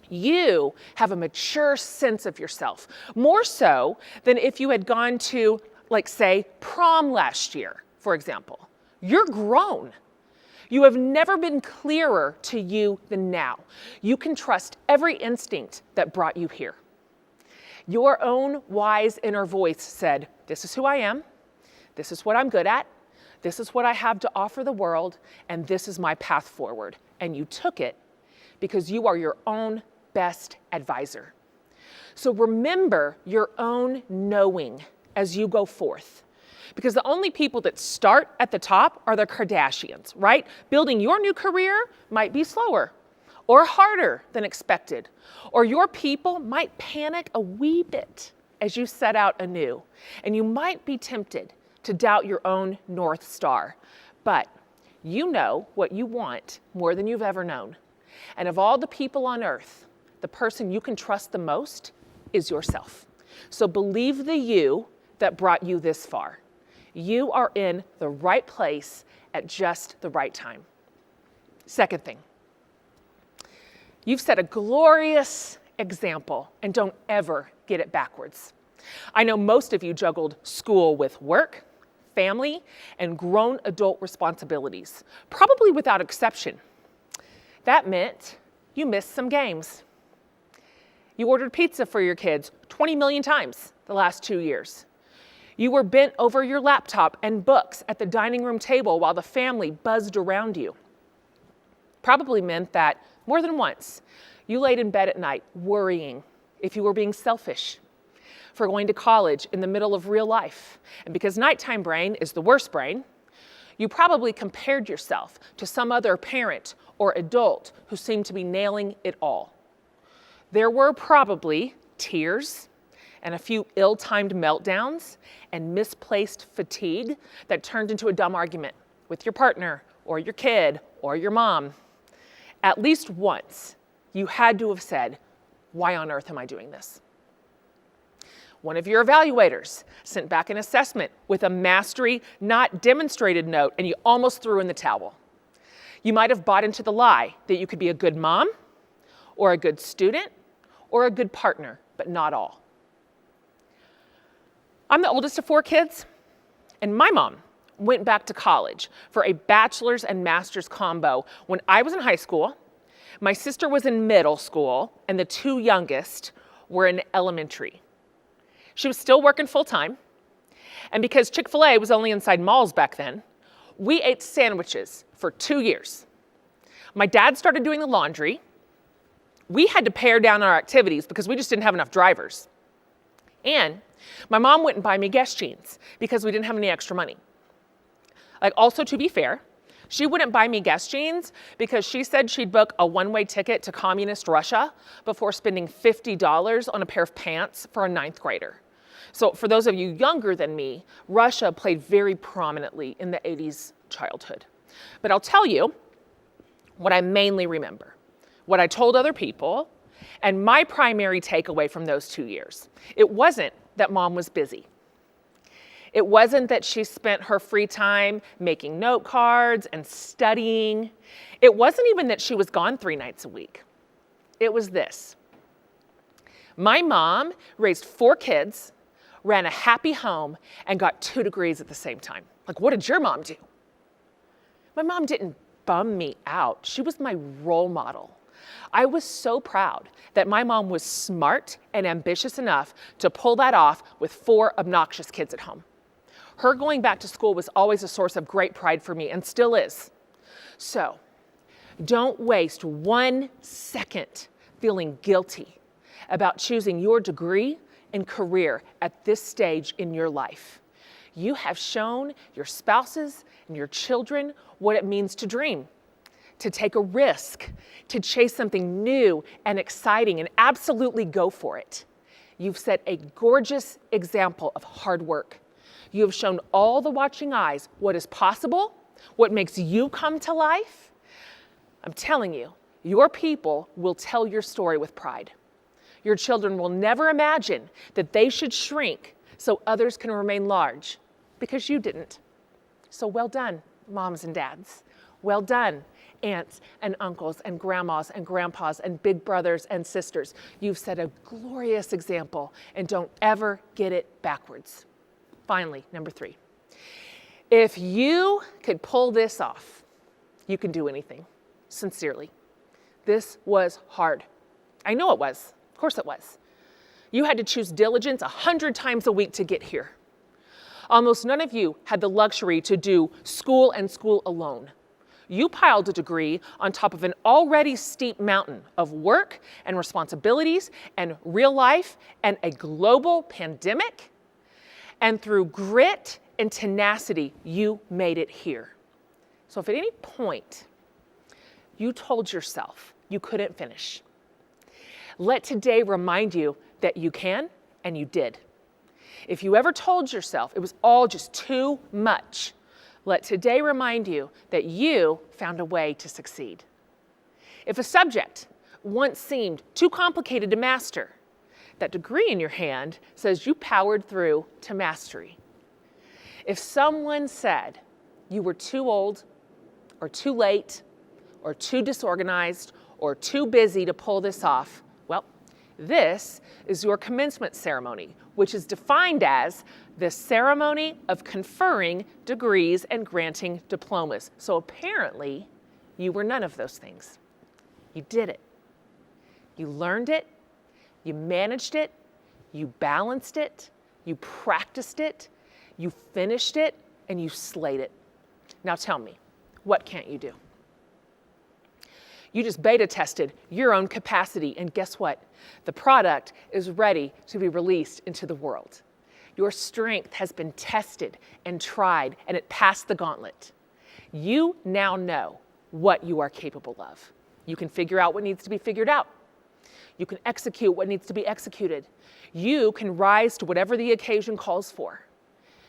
You have a mature sense of yourself, more so than if you had gone to, like, say, prom last year, for example. You're grown. You have never been clearer to you than now. You can trust every instinct that brought you here. Your own wise inner voice said, this is who I am, this is what I'm good at, this is what I have to offer the world, and this is my path forward. And you took it because you are your own best advisor. So remember your own knowing as you go forth. Because the only people that start at the top are the Kardashians, right? Building your new career might be slower or harder than expected. Or your people might panic a wee bit as you set out anew. And you might be tempted to doubt your own North Star. But you know what you want more than you've ever known. And of all the people on earth, the person you can trust the most is yourself. So believe the you that brought you this far. You are in the right place at just the right time. Second thing, you've set a glorious example, and don't ever get it backwards. I know most of you juggled school with work, family, and grown adult responsibilities, probably without exception. That meant you missed some games. You ordered pizza for your kids 20 million times the last 2 years. You were bent over your laptop and books at the dining room table while the family buzzed around you. Probably meant that more than once, you laid in bed at night worrying if you were being selfish for going to college in the middle of real life. And because nighttime brain is the worst brain, you probably compared yourself to some other parent or adult who seemed to be nailing it all. There were probably tears and a few ill-timed meltdowns and misplaced fatigue that turned into a dumb argument with your partner or your kid or your mom. At least once, you had to have said, why on earth am I doing this? One of your evaluators sent back an assessment with a mastery not demonstrated note, and you almost threw in the towel. You might have bought into the lie that you could be a good mom or a good student or a good partner, but not all. I'm the oldest of 4 kids, and my mom went back to college for a bachelor's and master's combo when I was in high school, my sister was in middle school, and the 2 youngest were in elementary. She was still working full-time, and because Chick-fil-A was only inside malls back then, we ate sandwiches for 2 years. My dad started doing the laundry. We had to pare down our activities because we just didn't have enough drivers. And my mom wouldn't buy me Guess jeans because we didn't have any extra money. Also, to be fair, she wouldn't buy me Guess jeans because she said she'd book a one-way ticket to communist Russia before spending $50 on a pair of pants for a 9th grader. So for those of you younger than me, Russia played very prominently in the 80s childhood. But I'll tell you what I mainly remember, what I told other people, and my primary takeaway from those 2 years. It wasn't that mom was busy. It wasn't that she spent her free time making note cards and studying. It wasn't even that she was gone 3 nights a week. It was this. My mom raised 4 kids, ran a happy home, and got 2 degrees at the same time. What did your mom do? My mom didn't bum me out. She was my role model. I was so proud that my mom was smart and ambitious enough to pull that off with 4 obnoxious kids at home. Her going back to school was always a source of great pride for me and still is. So, don't waste 1 second feeling guilty about choosing your degree and career at this stage in your life. You have shown your spouses and your children what it means to dream, to take a risk, to chase something new and exciting and absolutely go for it. You've set a gorgeous example of hard work. You have shown all the watching eyes what is possible, what makes you come to life. I'm telling you, your people will tell your story with pride. Your children will never imagine that they should shrink so others can remain large, because you didn't. So well done, moms and dads. Well done, aunts and uncles and grandmas and grandpas and big brothers and sisters. You've set a glorious example, and don't ever get it backwards. Finally, number 3. If you could pull this off, you can do anything. Sincerely. This was hard. I know it was. Of course it was. You had to choose diligence 100 times a week to get here. Almost none of you had the luxury to do school and school alone. You piled a degree on top of an already steep mountain of work and responsibilities and real life and a global pandemic. And through grit and tenacity, you made it here. So if at any point you told yourself you couldn't finish, let today remind you that you can, and you did. If you ever told yourself it was all just too much, let today remind you that you found a way to succeed. If a subject once seemed too complicated to master, that degree in your hand says you powered through to mastery. If someone said you were too old, or too late, or too disorganized, or too busy to pull this off, well, this is your commencement ceremony, which is defined as the ceremony of conferring degrees and granting diplomas. So apparently, you were none of those things. You did it. You learned it, you managed it, you balanced it, you practiced it, you finished it, and you slayed it. Now tell me, what can't you do? You just beta tested your own capacity, and guess what? The product is ready to be released into the world. Your strength has been tested and tried, and it passed the gauntlet. You now know what you are capable of. You can figure out what needs to be figured out. You can execute what needs to be executed. You can rise to whatever the occasion calls for.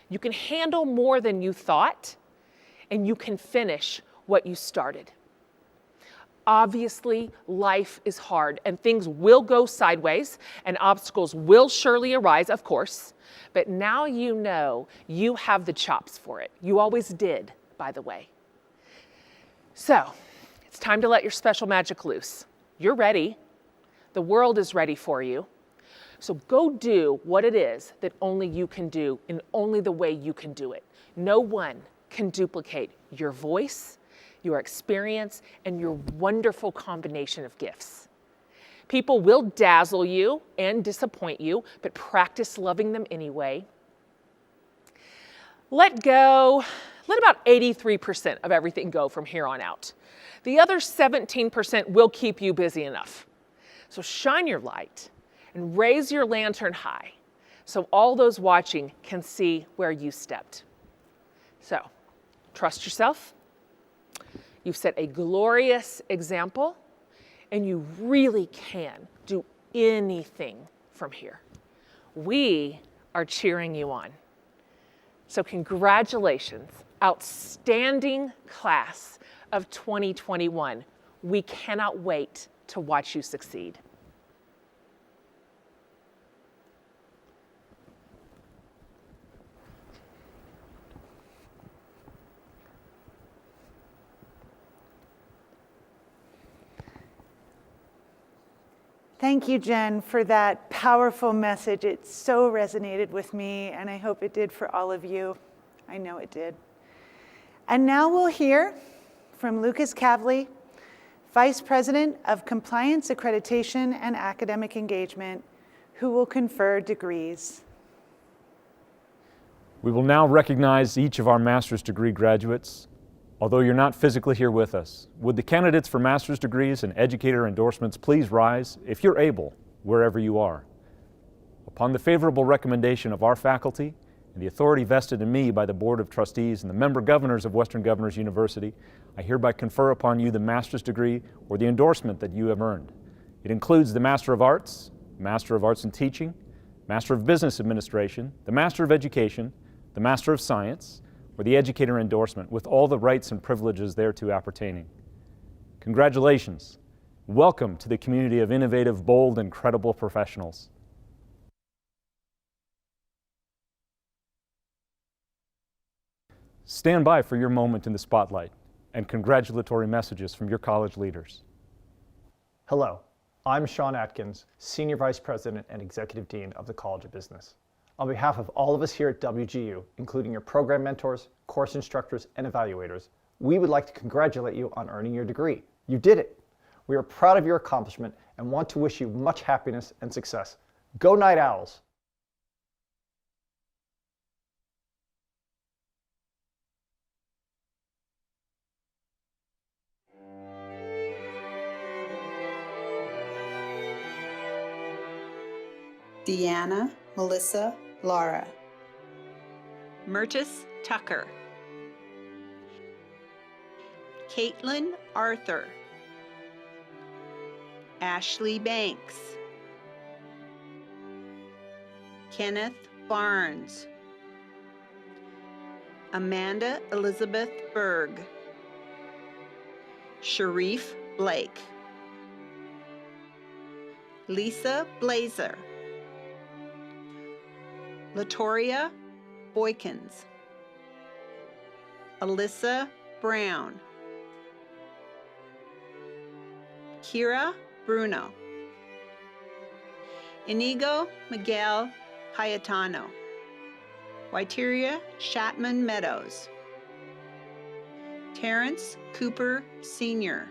You can handle more than you thought, and you can finish what you started. Obviously, life is hard, and things will go sideways, and obstacles will surely arise, of course. But now you know you have the chops for it. You always did, by the way. So, it's time to let your special magic loose. You're ready. The world is ready for you. So go do what it is that only you can do in only the way you can do it. No one can duplicate your voice, your experience, and your wonderful combination of gifts. People will dazzle you and disappoint you, but practice loving them anyway. Let about 83% of everything go from here on out. The other 17% will keep you busy enough. So shine your light and raise your lantern high so all those watching can see where you stepped. So, trust yourself. You've set a glorious example, and you really can do anything from here. We are cheering you on. So congratulations, outstanding class of 2021. We cannot wait to watch you succeed. Thank you, Jen, for that powerful message. It so resonated with me, and I hope it did for all of you. I know it did. And now we'll hear from Lucas Kavli, Vice President of Compliance, Accreditation, and Academic Engagement, who will confer degrees. We will now recognize each of our master's degree graduates. Although you're not physically here with us, would the candidates for master's degrees and educator endorsements please rise, if you're able, wherever you are. Upon the favorable recommendation of our faculty and the authority vested in me by the Board of Trustees and the member governors of Western Governors University, I hereby confer upon you the master's degree or the endorsement that you have earned. It includes the Master of Arts, Master of Arts in Teaching, Master of Business Administration, the Master of Education, the Master of Science, or the educator endorsement with all the rights and privileges thereto appertaining. Congratulations. Welcome to the community of innovative, bold, and credible professionals. Stand by for your moment in the spotlight. and congratulatory messages from your college leaders. Hello, I'm Sean Atkins, Senior Vice President and Executive Dean of the College of Business. On behalf of all of us here at WGU, including your program mentors, course instructors, and evaluators, we would like to congratulate you on earning your degree. You did it! We are proud of your accomplishment and want to wish you much happiness and success. Go Night Owls! Deanna Melissa Laura. Myrtis Tucker. Caitlin Arthur. Ashley Banks. Kenneth Barnes. Amanda Elizabeth Berg. Sharif Blake. Lisa Blazer. Latoria Boykins. Alyssa Brown. Kira Bruno. Inigo Miguel Cayetano. Waiteria Shatman Meadows. Terrence Cooper Sr.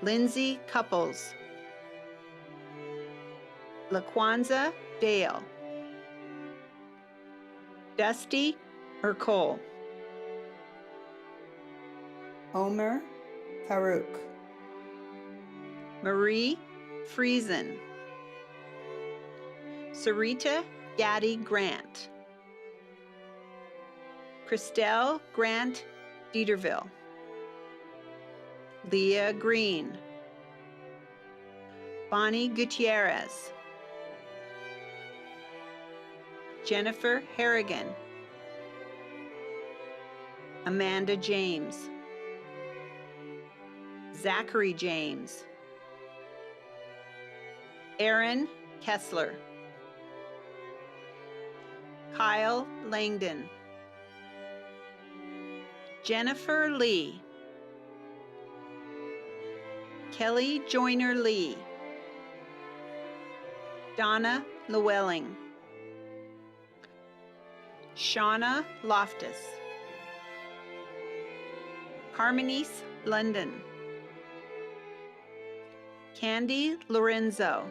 Lindsay Couples. LaQuanza Dale. Dusty Urcole. Omer Farouk. Marie Friesen. Sarita Gaddy Grant. Christelle Grant Dieterville. Leah Green. Bonnie Gutierrez. Jennifer Harrigan. Amanda James. Zachary James. Aaron Kessler. Kyle Langdon. Jennifer Lee. Kelly Joyner Lee. Donna Llewellyn. Shauna Loftus. Carmenice London. Candy Lorenzo.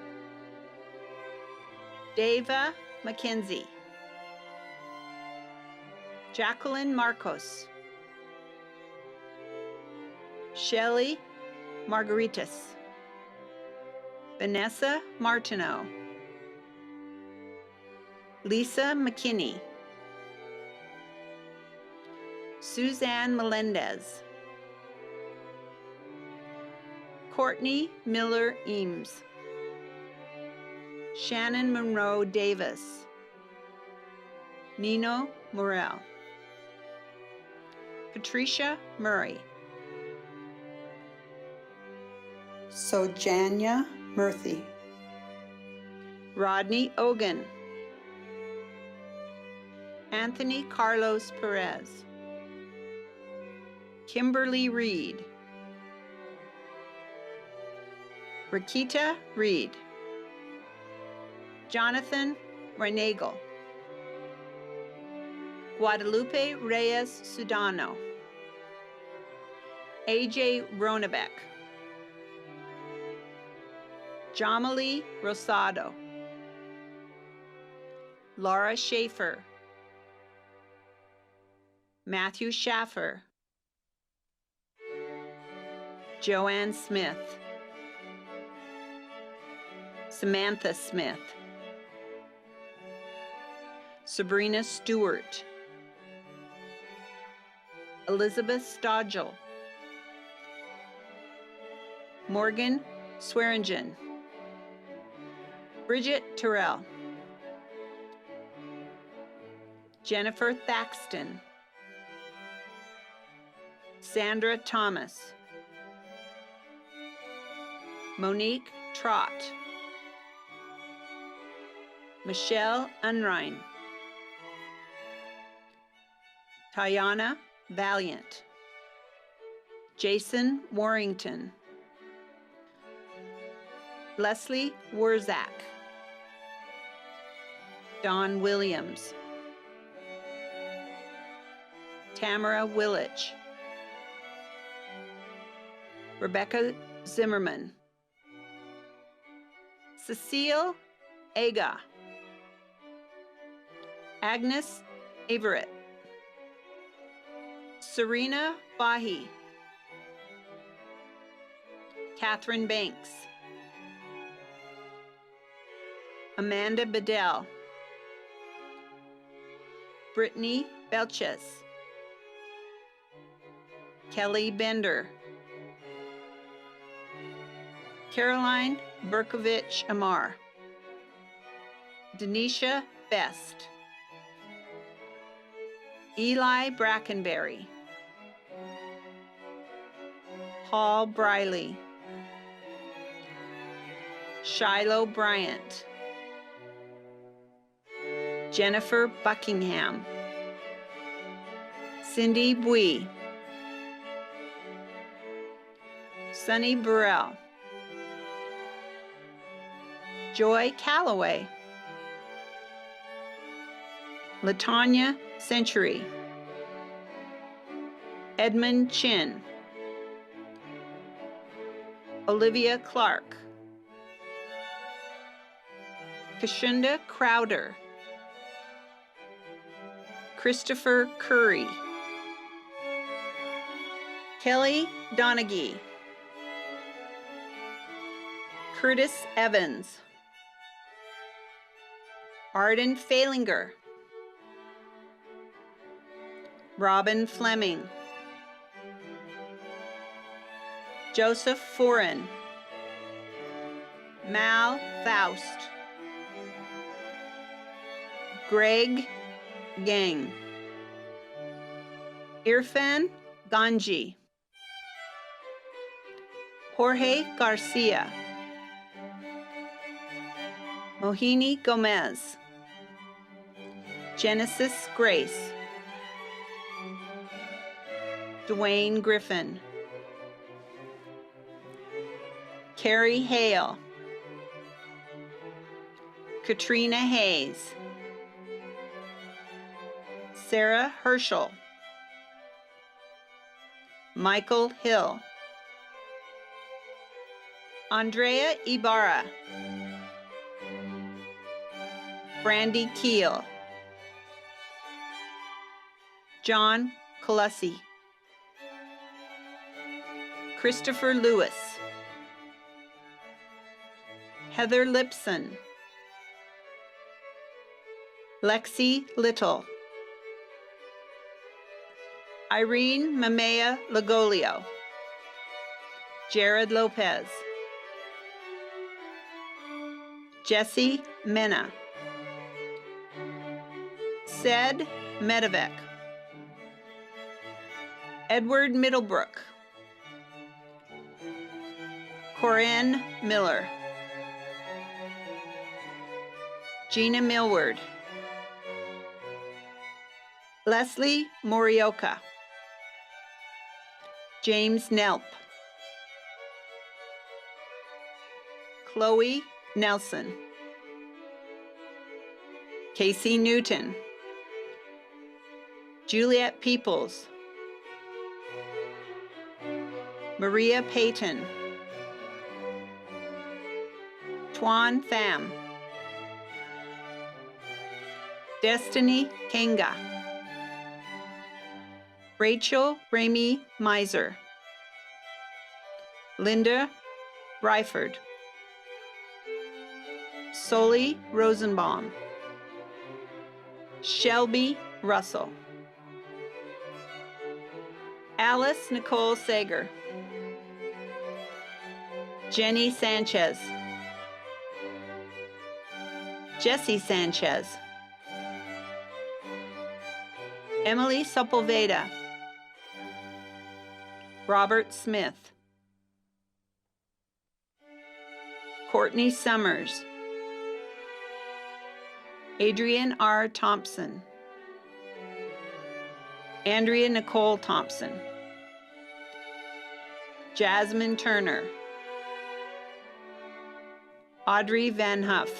Dava McKenzie. Jacqueline Marcos. Shelley Margaritas. Vanessa Martineau. Lisa McKinney. Suzanne Melendez. Courtney Miller Eames. Shannon Monroe Davis. Nino Morel. Patricia Murray. Sojanya Murthy. Rodney Ogan. Anthony Carlos Perez. Kimberly Reed. Rakita Reed. Jonathan Renagle. Guadalupe Reyes Sudano. AJ Ronebek. Jamali Rosado. Laura Schaefer. Matthew Schaffer. Joanne Smith. Samantha Smith. Sabrina Stewart. Elizabeth Stodgel. Morgan Swearingen. Bridget Terrell. Jennifer Thaxton. Sandra Thomas. Monique Trott. Michelle Unrein. Tayana Valiant. Jason Warrington. Leslie Wurzak. Don Williams. Tamara Willich. Rebecca Zimmerman. Cecile Aga. Agnes Averett. Serena Bahi. Catherine Banks. Amanda Bedell. Brittany Belches. Kelly Bender. Caroline Berkovich Amar. Denisha Best. Eli Brackenberry. Paul Briley. Shiloh Bryant. Jennifer Buckingham. Cindy Bui. Sunny Burrell. Joy Calloway. Latanya Century. Edmund Chin. Olivia Clark. Kashunda Crowder. Christopher Curry. Kelly Donaghy. Curtis Evans. Arden Falinger. Robin Fleming. Joseph Foran. Mal Faust. Greg Gang. Irfan Ganji. Jorge Garcia. Mohini Gomez. Genesis Grace. Dwayne Griffin. Carrie Hale. Katrina Hayes. Sarah Herschel. Michael Hill. Andrea Ibarra. Brandy Keel. John Colussi. Christopher Lewis. Heather Lipson. Lexi Little. Irene Mamea Lagolio. Jared Lopez. Jesse Mena. Sed Medevec. Edward Middlebrook. Corinne Miller. Gina Millward. Leslie Morioka. James Nelp. Chloe Nelson. Casey Newton. Juliet Peoples. Maria Payton. Tuan Pham. Destiny Kenga. Rachel Ramey Miser. Linda Ryford. Soli Rosenbaum. Shelby Russell. Alice Nicole Sager. Jenny Sanchez. Jesse Sanchez. Emily Sepulveda. Robert Smith. Courtney Summers. Adrian R. Thompson. Andrea Nicole Thompson, Jasmine Turner, Audrey Van Huff,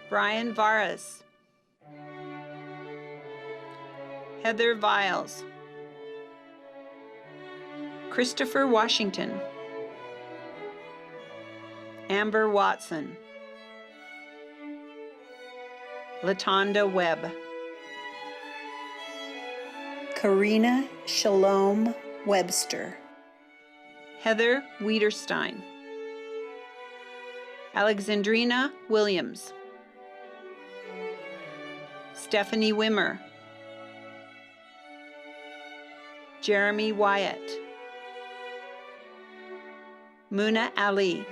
Brian Varas, Heather Viles, Christopher Washington, Amber Watson, Latonda Webb, Karina Shalom Webster, Heather Wiederstein, Alexandrina Williams, Stephanie Wimmer, Jeremy Wyatt, Muna Ali,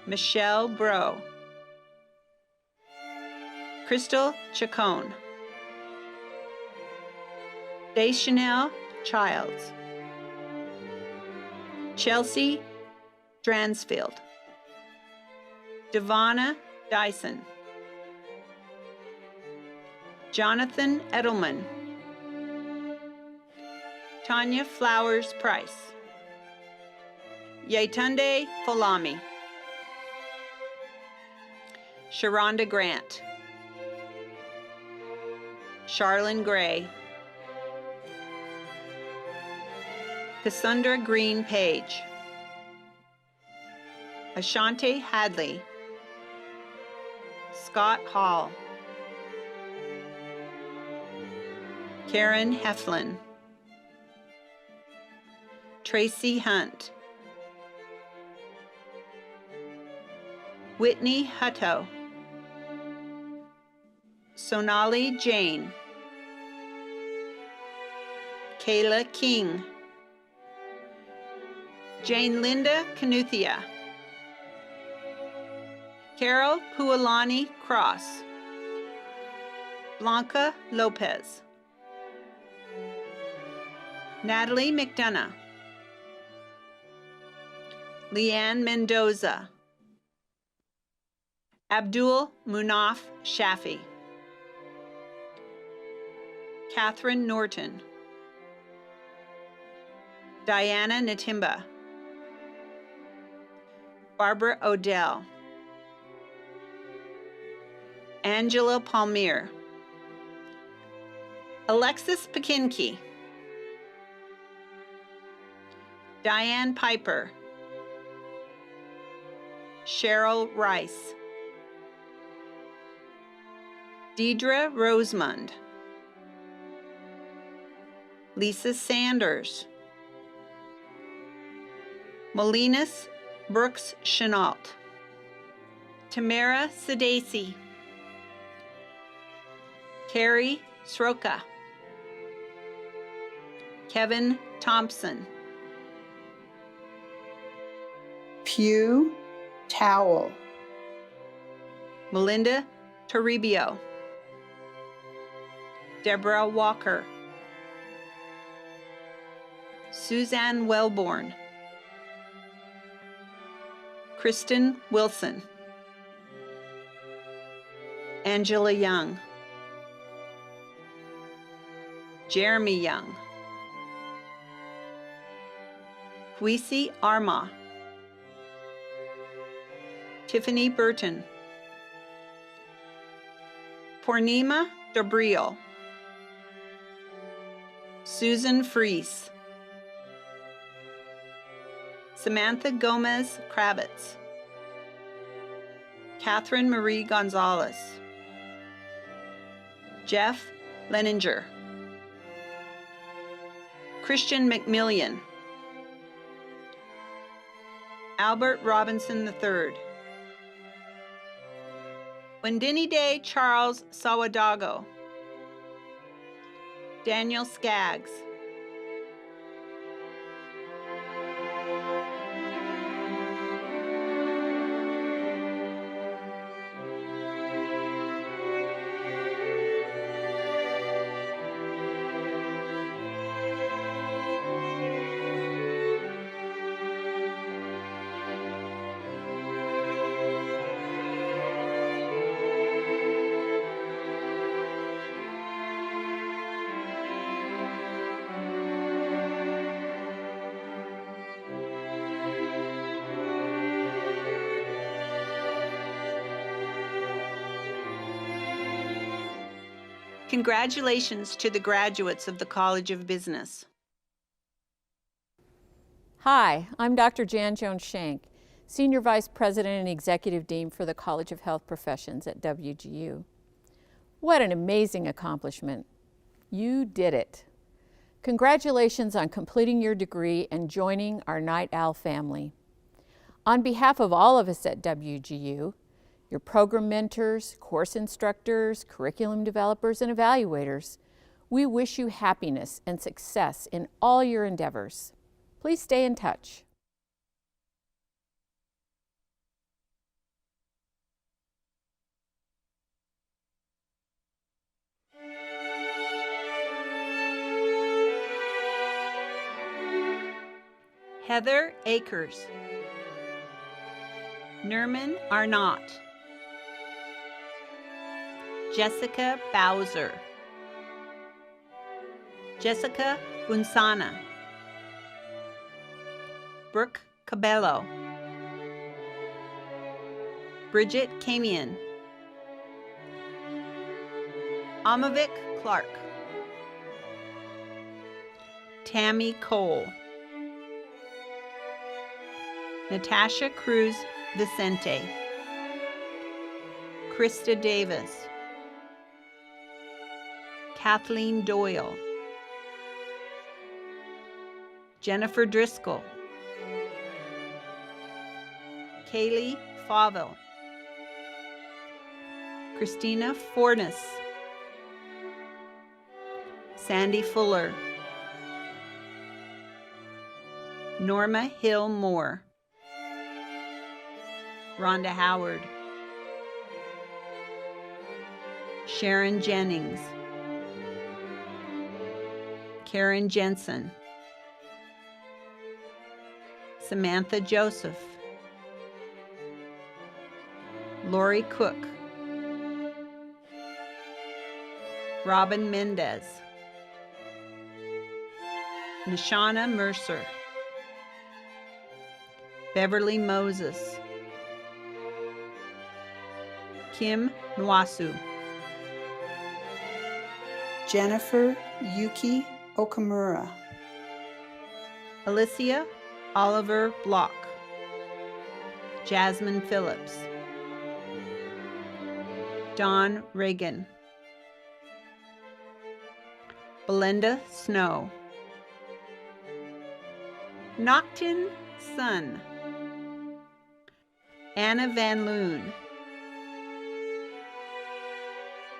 Michelle Bro, Crystal Chacon, Deschanel Childs, Chelsea Dransfield, Devonna Dyson, Jonathan Edelman, Tanya Flowers Price, Yetunde Folami, Sharonda Grant, Charlene Gray, Cassandra Green Page, Ashante Hadley, Scott Hall, Karen Heflin, Tracy Hunt, Whitney Hutto, Sonali Jane, Kayla King, Jane Linda Canuthia, Carol Pualani Cross, Blanca Lopez, Natalie McDonough, Leanne Mendoza, Abdul Munaf Shafi, Catherine Norton, Diana Natimba, Barbara Odell, Angela Palmier, Alexis Pakinki, Diane Piper, Cheryl Rice, Deidre Rosemond, Lisa Sanders, Molinas Brooks Chenault, Tamara Sidesi, Carrie Sroka, Kevin Thompson, Pew Towel, Melinda Toribio, Deborah Walker, Suzanne Wellborn, Kristen Wilson, Angela Young, Jeremy Young, Kwesi Arma, Tiffany Burton, Purnima Dobril, Susan Fries, Samantha Gomez Kravitz, Catherine Marie Gonzalez, Jeff Leninger, Christian McMillian, Albert Robinson III, Wendinide Charles Sawadago, Daniel Skaggs, Congratulations to the graduates of the College of Business. Hi, I'm Dr. Jan Jones-Shank, Senior Vice President and Executive Dean for the College of Health Professions at WGU. What an amazing accomplishment. You did it. Congratulations on completing your degree and joining our Night Owl family. On behalf of all of us at WGU, your program mentors, course instructors, curriculum developers, and evaluators, we wish you happiness and success in all your endeavors. Please stay in touch. Heather Akers. Nerman Arnott. Jessica Bowser. Jessica Bunsana. Brooke Cabello. Bridget Camian. Amavik Clark. Tammy Cole. Natasha Cruz Vicente. Krista Davis. Kathleen Doyle. Jennifer Driscoll. Kaylee Faville. Christina Fornes. Sandy Fuller. Norma Hill Moore. Rhonda Howard. Sharon Jennings. Karen Jensen. Samantha Joseph. Lori Cook. Robin Mendez. Nishana Mercer. Beverly Moses. Kim Nwasu. Jennifer Yuki Okamura. Alicia Oliver Block. Jasmine Phillips. Dawn Reagan. Belinda Snow. Noctin Sun. Anna Van Loon.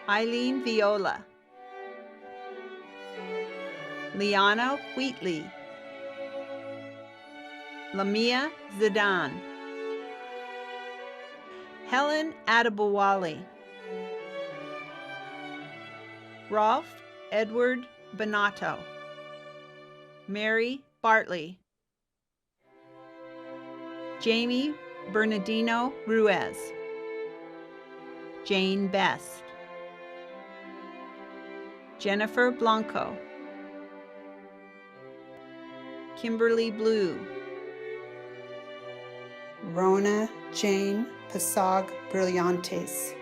Eileen Viola. Liana Wheatley. Lamia Zidane. Helen Adabawali. Rolf Edward Bonato. Mary Bartley. Jamie Bernardino Ruiz. Jane Best. Jennifer Blanco. Kimberly Blue. Rona Jane Pasag Brillantes.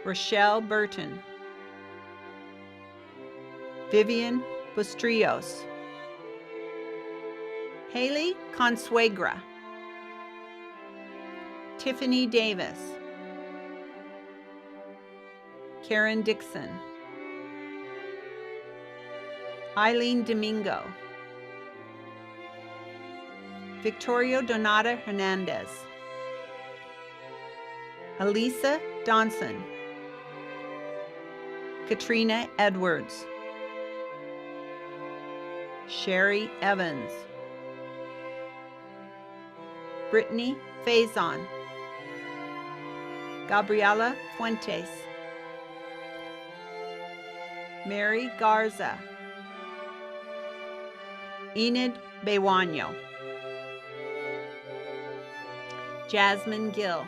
Rochelle Burton. Vivian Bustrios. Haley Consuegra. Tiffany Davis. Karen Dixon. Eileen Domingo. Victoria Donata Hernandez. Elisa Donson. Katrina Edwards. Sherry Evans. Brittany Faison. Gabriela Fuentes. Mary Garza. Enid Bewanyo. Jasmine Gill.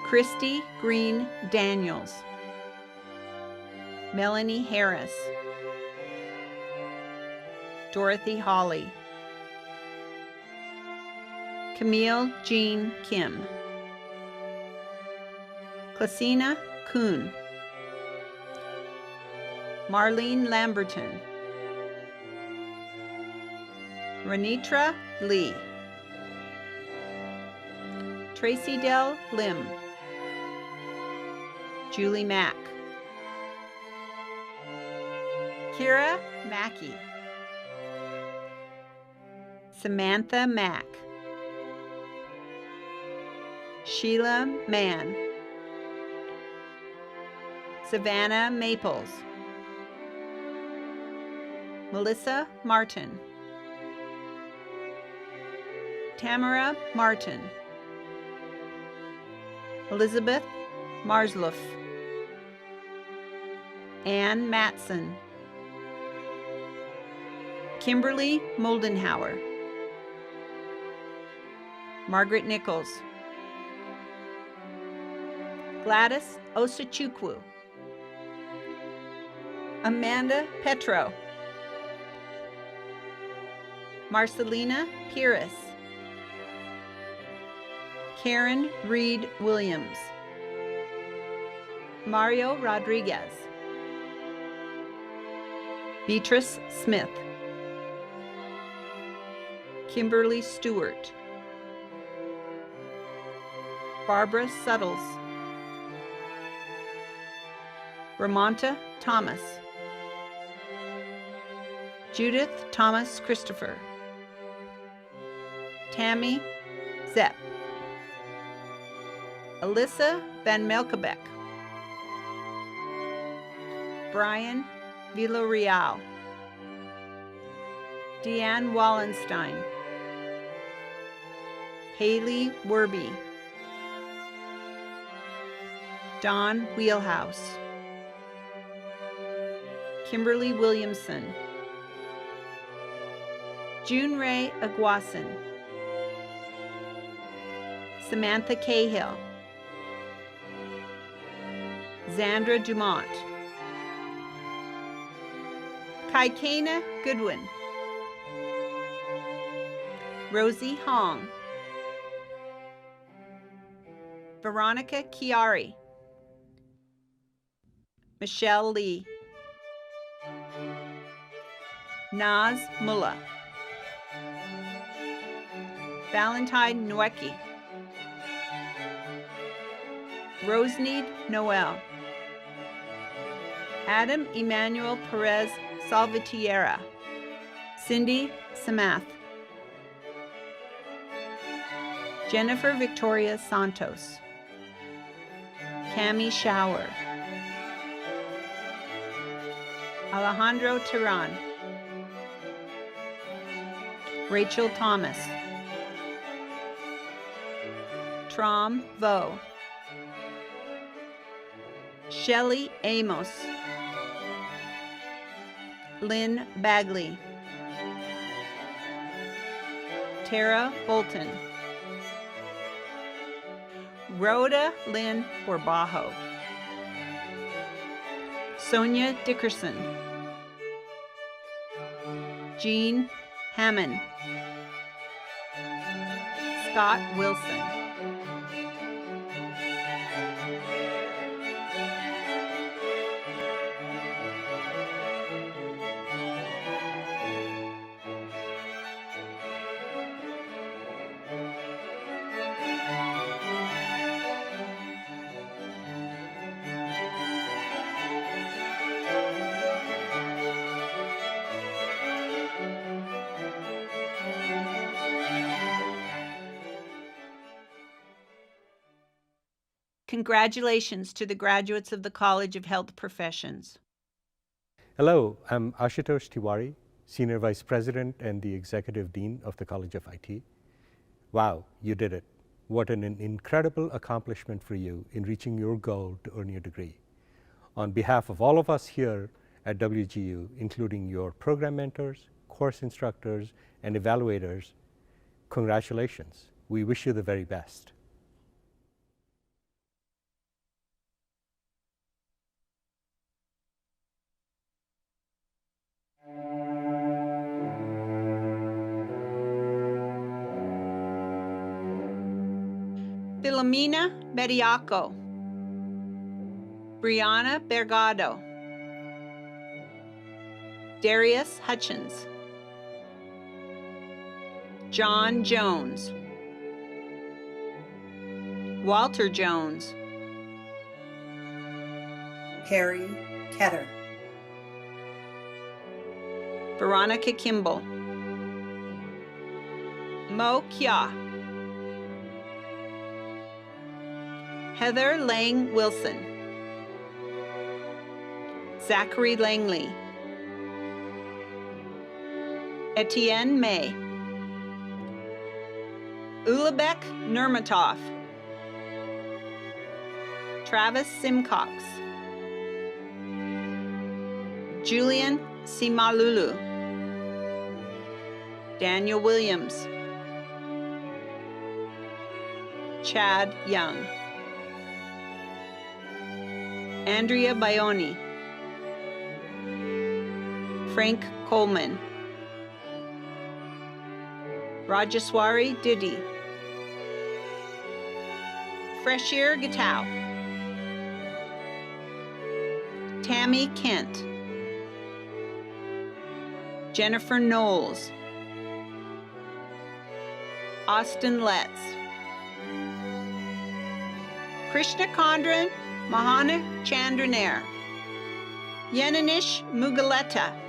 Christy Green Daniels. Melanie Harris. Dorothy Hawley. Camille Jean Kim. Clasina Kuhn, Marlene Lamberton, Renitra Lee, Tracy Dell Lim, Julie Mack, Kira Mackey, Samantha Mack, Sheila Mann, Savannah Maples, Melissa Martin, Tamara Martin, Elizabeth Marsluff, Ann Matson, Kimberly Moldenhauer, Margaret Nichols, Gladys Osachukwu, Amanda Petro, Marcelina Pires, Karen Reed Williams, Mario Rodriguez, Beatrice Smith, Kimberly Stewart, Barbara Suttles, Ramonta Thomas, Judith Thomas Christopher, Tammy Zepp, Alyssa Van Melkebeck, Brian Villarreal, Deanne Wallenstein, Haley Werby, Dawn Wheelhouse, Kimberly Williamson, June Ray Aguasin, Samantha Cahill, Zandra Dumont, Kaikana Goodwin, Rosie Hong, Veronica Chiari, Michelle Lee, Naz Mullah, Valentine Nweki, Roseneed Noel, Adam Emmanuel Perez Salvatierra, Cindy Samath, Jennifer Victoria Santos, Cami Shower, Alejandro Terran, Rachel Thomas, Trom Vo, Shelley Amos, Lynn Bagley, Tara Bolton, Rhoda Lynn Borbajo, Sonia Dickerson, Jean Hammond, Scott Wilson, Congratulations to the graduates of the College of Health Professions. Hello, I'm Ashutosh Tiwari, Senior Vice President and the Executive Dean of the College of IT. Wow, you did it. What an incredible accomplishment for you in reaching your goal to earn your degree. On behalf of all of us here at WGU, including your program mentors, course instructors, and evaluators, congratulations. We wish you the very best. Philomena Bediaco, Brianna Bergado, Darius Hutchins, John Jones, Walter Jones, Harry Ketter, Veronica Kimball, Mo Kya, Heather Lang Wilson, Zachary Langley, Etienne May, Ulabek Nurmatov, Travis Simcox, Julian Simalulu, Daniel Williams, Chad Young, Andrea Baioni, Frank Coleman, Rajaswari Didi, Freshir Gatau, Tammy Kent, Jennifer Knowles, Austin Letts, Krishna Kondran Mahana Chandranair, Yenanish Mugaleta,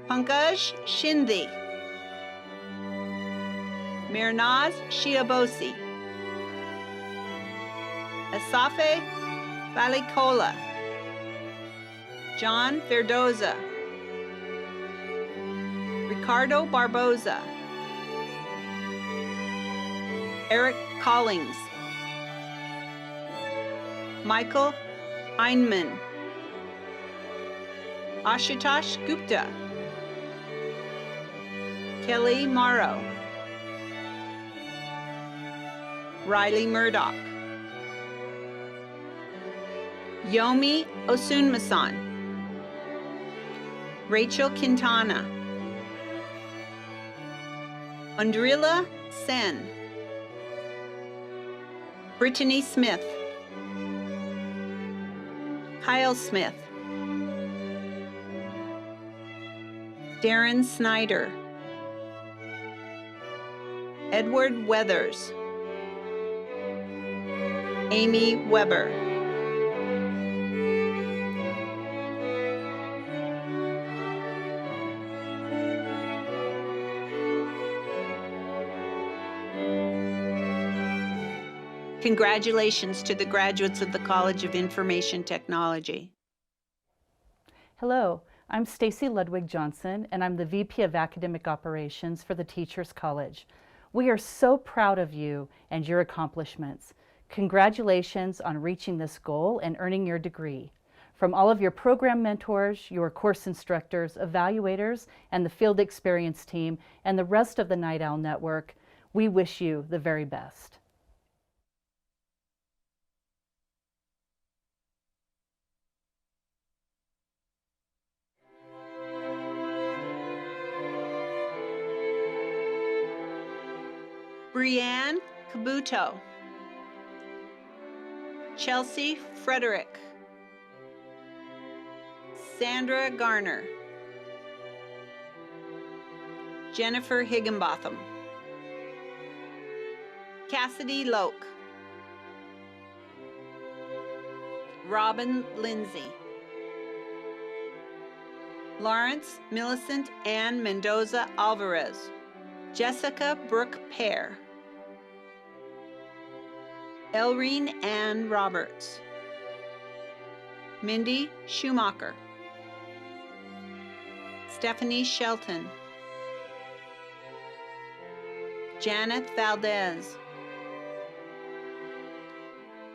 Pankaj Shinde, Mirnaz Shiabosi, Asafe Balikola, John Verdoza, Ricardo Barboza, Eric Collings, Michael Einman, Ashutosh Gupta, Kelly Morrow, Riley Murdoch, Yomi Osunmasan, Rachel Quintana, Andrilla Sen, Brittany Smith, Kyle Smith, Darren Snyder, Edward Weathers, Amy Weber, Congratulations to the graduates of the College of Information Technology. Hello, I'm Stacy Ludwig Johnson, and I'm the VP of Academic Operations for the Teachers College. We are so proud of you and your accomplishments. Congratulations on reaching this goal and earning your degree. From all of your program mentors, your course instructors, evaluators, and the field experience team, and the rest of the Night Owl Network, we wish you the very best. Brianne Cabuto, Chelsea Frederick, Sandra Garner, Jennifer Higginbotham, Cassidy Loke, Robin Lindsay, Lawrence Millicent Ann Mendoza Alvarez, Jessica Brooke Pear, Elreen Ann Roberts, Mindy Schumacher, Stephanie Shelton, Janet Valdez,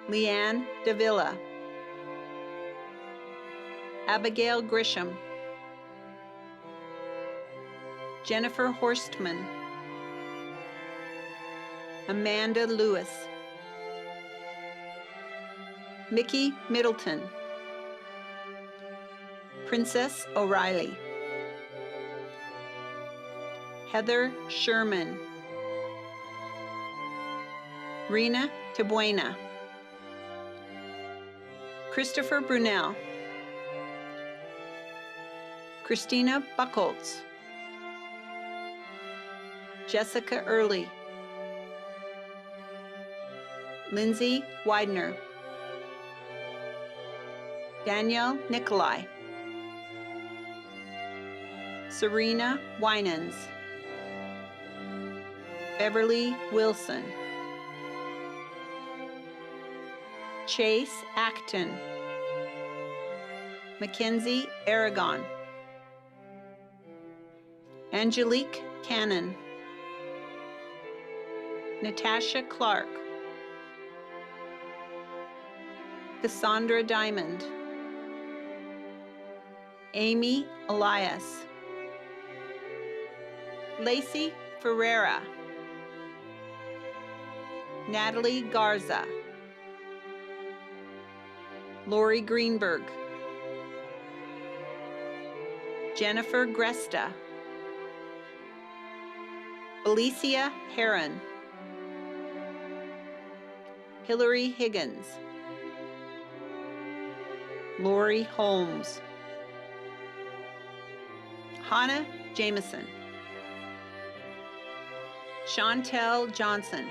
Leanne Davila, Abigail Grisham, Jennifer Horstman, Amanda Lewis, Mickey Middleton, Princess O'Reilly, Heather Sherman, Rena Tabuena, Christopher Brunel, Christina Buchholz, Jessica Early, Lindsay Widener, Danielle Nikolai, Serena Winans, Beverly Wilson, Chase Acton, Mackenzie Aragon, Angelique Cannon, Natasha Clark, Cassandra Diamond, Amy Elias, Lacey Ferreira, Natalie Garza, Lori Greenberg, Jennifer Gresta, Alicia Heron, Hillary Higgins, Lori Holmes, Hannah Jameson, Chantel Johnson,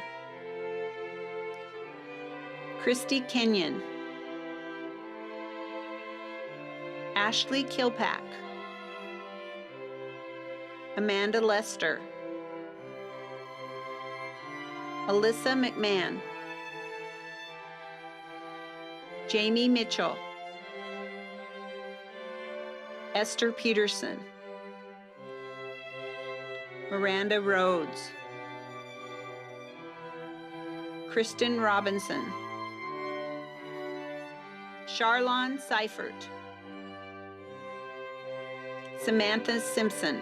Christy Kenyon, Ashley Kilpack, Amanda Lester, Alyssa McMahon, Jamie Mitchell, Esther Peterson, Miranda Rhodes, Kristen Robinson, Charlon Seifert, Samantha Simpson,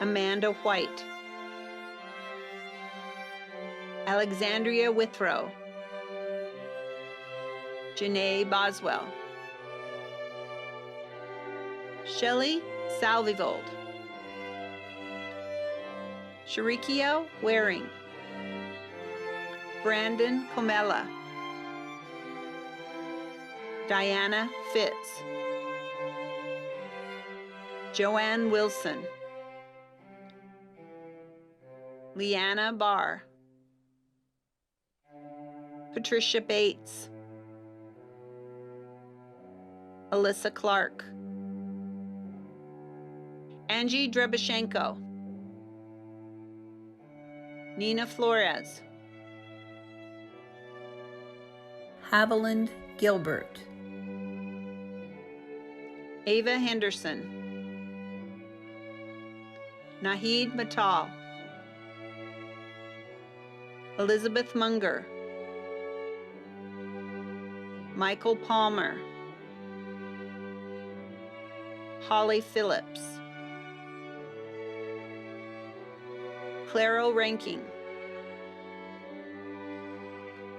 Amanda White, Alexandria Withrow, Janae Boswell, Shelley Salvivold, Sharikia Waring, Brandon Comella, Diana Fitz, Joanne Wilson, Leanna Barr, Patricia Bates, Alyssa Clark, Angie Drebashenko, Nina Flores, Haviland Gilbert, Ava Henderson, Nahid Matal, Elizabeth Munger, Michael Palmer, Holly Phillips, Claro Ranking,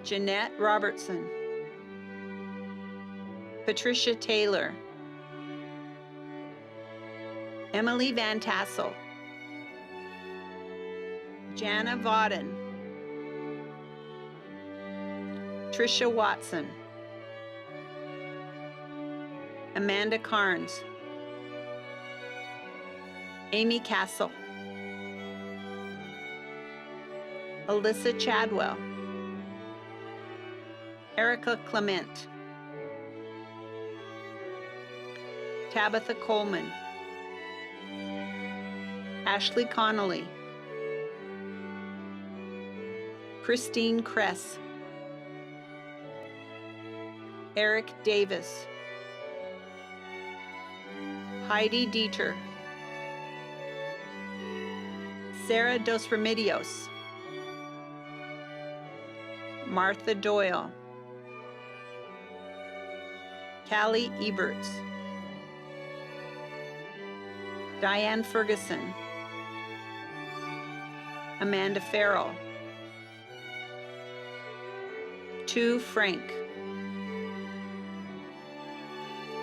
Jeanette Robertson, Patricia Taylor, Emily Van Tassel, Jana Vodden, Tricia Watson, Amanda Carnes, Amy Castle, Alyssa Chadwell, Erica Clement, Tabitha Coleman, Ashley Connolly, Christine Kress, Eric Davis, Heidi Dieter, Sarah Dos Remedios, Martha Doyle, Callie Eberts, Diane Ferguson, Amanda Farrell, Tu Frank,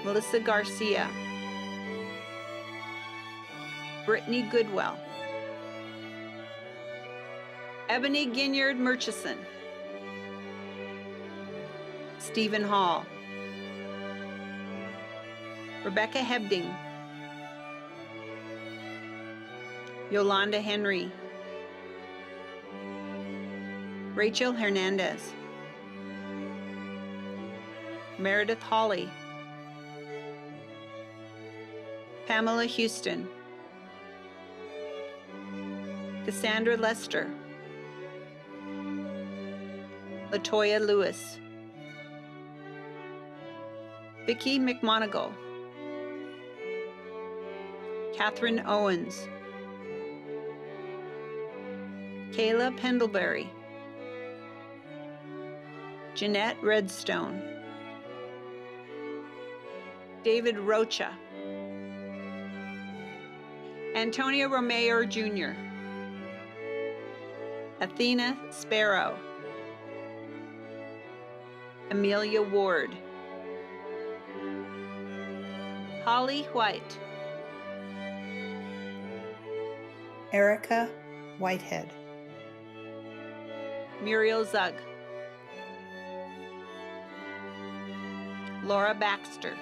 Melissa Garcia, Brittany Goodwell, Ebony Ginyard Murchison, Stephen Hall, Rebecca Hebding, Yolanda Henry, Rachel Hernandez, Meredith Hawley, Pamela Houston, Cassandra Lester, Latoya Lewis, Vicki McMonigal, Catherine Owens, Kayla Pendlebury, Jeanette Redstone, David Rocha, Antonio Romeo Jr., Athena Sparrow, Amelia Ward, Holly White, Erica Whitehead, Muriel Zug, Laura Baxter,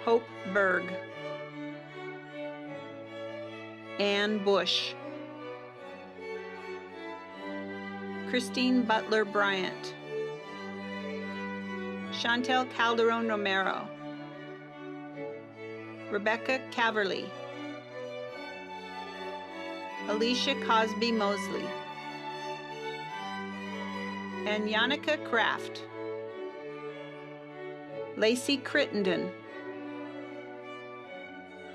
Hope Berg, Ann Bush, Christine Butler Bryant, Chantel Calderon Romero, Rebecca Caverly, Alicia Cosby Mosley, and Yannicka Kraft, Lacey Crittenden,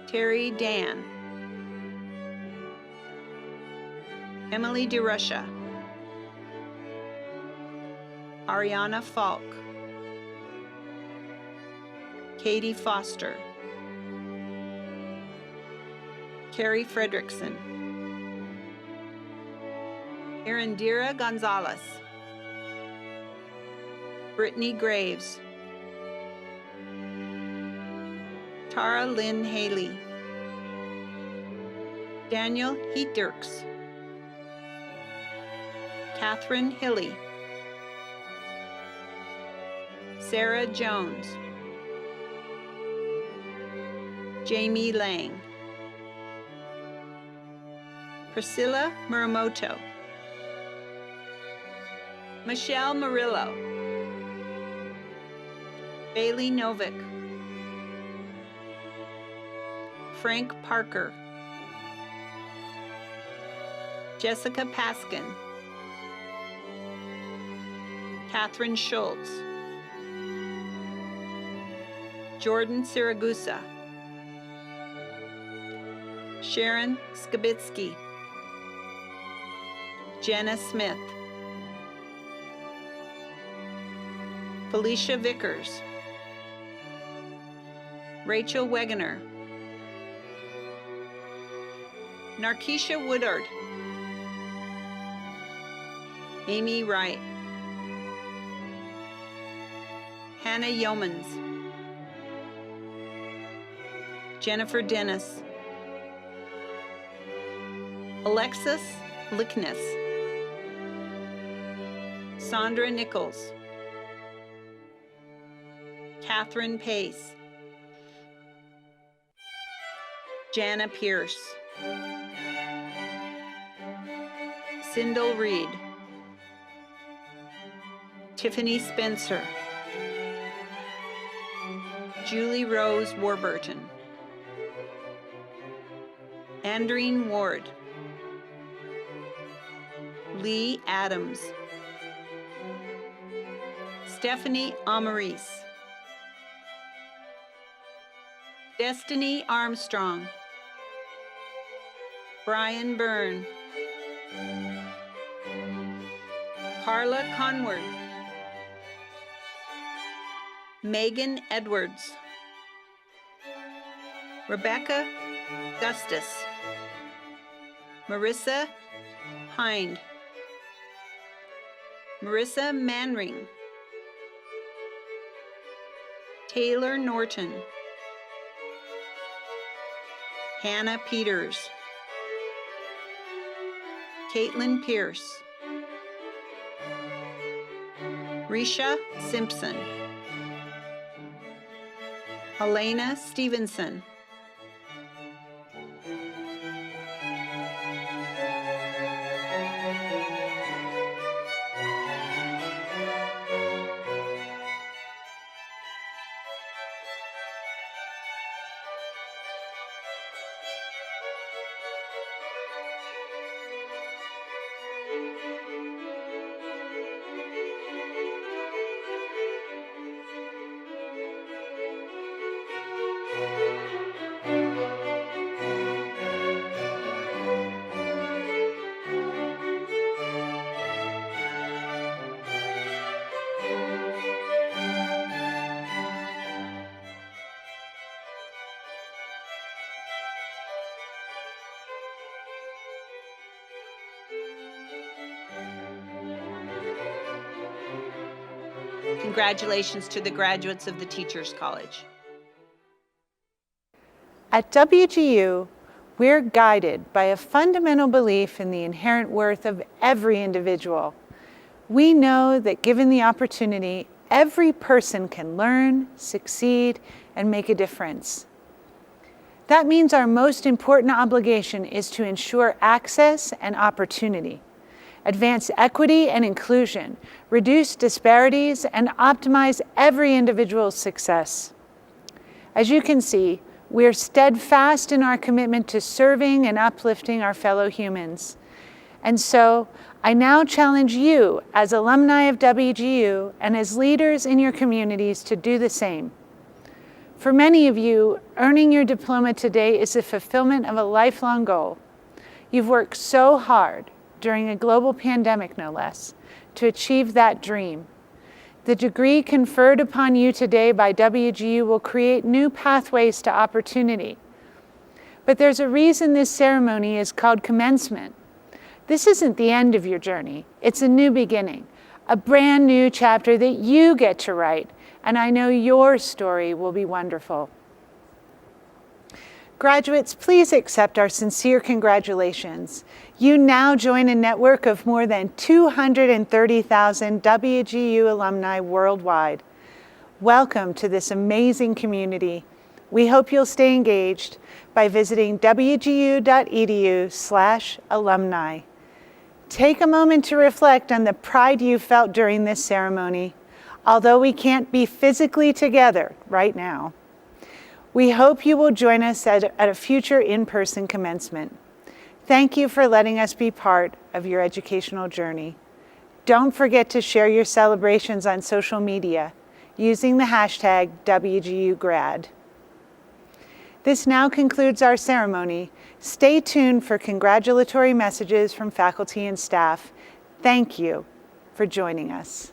Terry Dan, Emily DeRusha, Ariana Falk, Katie Foster, Carrie Fredrickson, Arindira Gonzalez, Brittany Graves, Tara Lynn Haley, Daniel Heatdirks, Catherine Hilly, Sarah Jones, Jamie Lang, Priscilla Muramoto, Michelle Murillo, Bailey Novick, Frank Parker, Jessica Paskin, Catherine Schultz, Jordan Siragusa, Sharon Skibitsky, Jenna Smith, Felicia Vickers, Rachel Wegener, Narkisha Woodard, Amy Wright, Hannah Yeomans, Jennifer Dennis, Alexis Lickness, Sandra Nichols, Catherine Pace, Jana Pierce, Sindel Reed, Tiffany Spencer, Julie Rose Warburton, Andreen Ward, Lee Adams, Stephanie Amaris, Destiny Armstrong, Brian Byrne, Carla Conward, Megan Edwards, Rebecca Gustus, Marissa Hind, Marissa Manring, Taylor Norton, Hannah Peters, Caitlin Pierce, Risha Simpson, Elena Stevenson, Congratulations to the graduates of the Teachers College. At WGU, we're guided by a fundamental belief in the inherent worth of every individual. We know that given the opportunity, every person can learn, succeed, and make a difference. That means our most important obligation is to ensure access and opportunity, advance equity and inclusion, reduce disparities, and optimize every individual's success. As you can see, we're steadfast in our commitment to serving and uplifting our fellow humans. And so, I now challenge you as alumni of WGU and as leaders in your communities to do the same. For many of you, earning your diploma today is the fulfillment of a lifelong goal. You've worked so hard, during a global pandemic no less, to achieve that dream. The degree conferred upon you today by WGU will create new pathways to opportunity. But there's a reason this ceremony is called Commencement. This isn't the end of your journey, it's a new beginning, a brand new chapter that you get to write, and I know your story will be wonderful. Graduates, please accept our sincere congratulations. You now join a network of more than 230,000 WGU alumni worldwide. Welcome to this amazing community. We hope you'll stay engaged by visiting wgu.edu/alumni. Take a moment to reflect on the pride you felt during this ceremony, although we can't be physically together right now. We hope you will join us at a future in-person commencement. Thank you for letting us be part of your educational journey. Don't forget to share your celebrations on social media using the hashtag WGUGrad. This now concludes our ceremony. Stay tuned for congratulatory messages from faculty and staff. Thank you for joining us.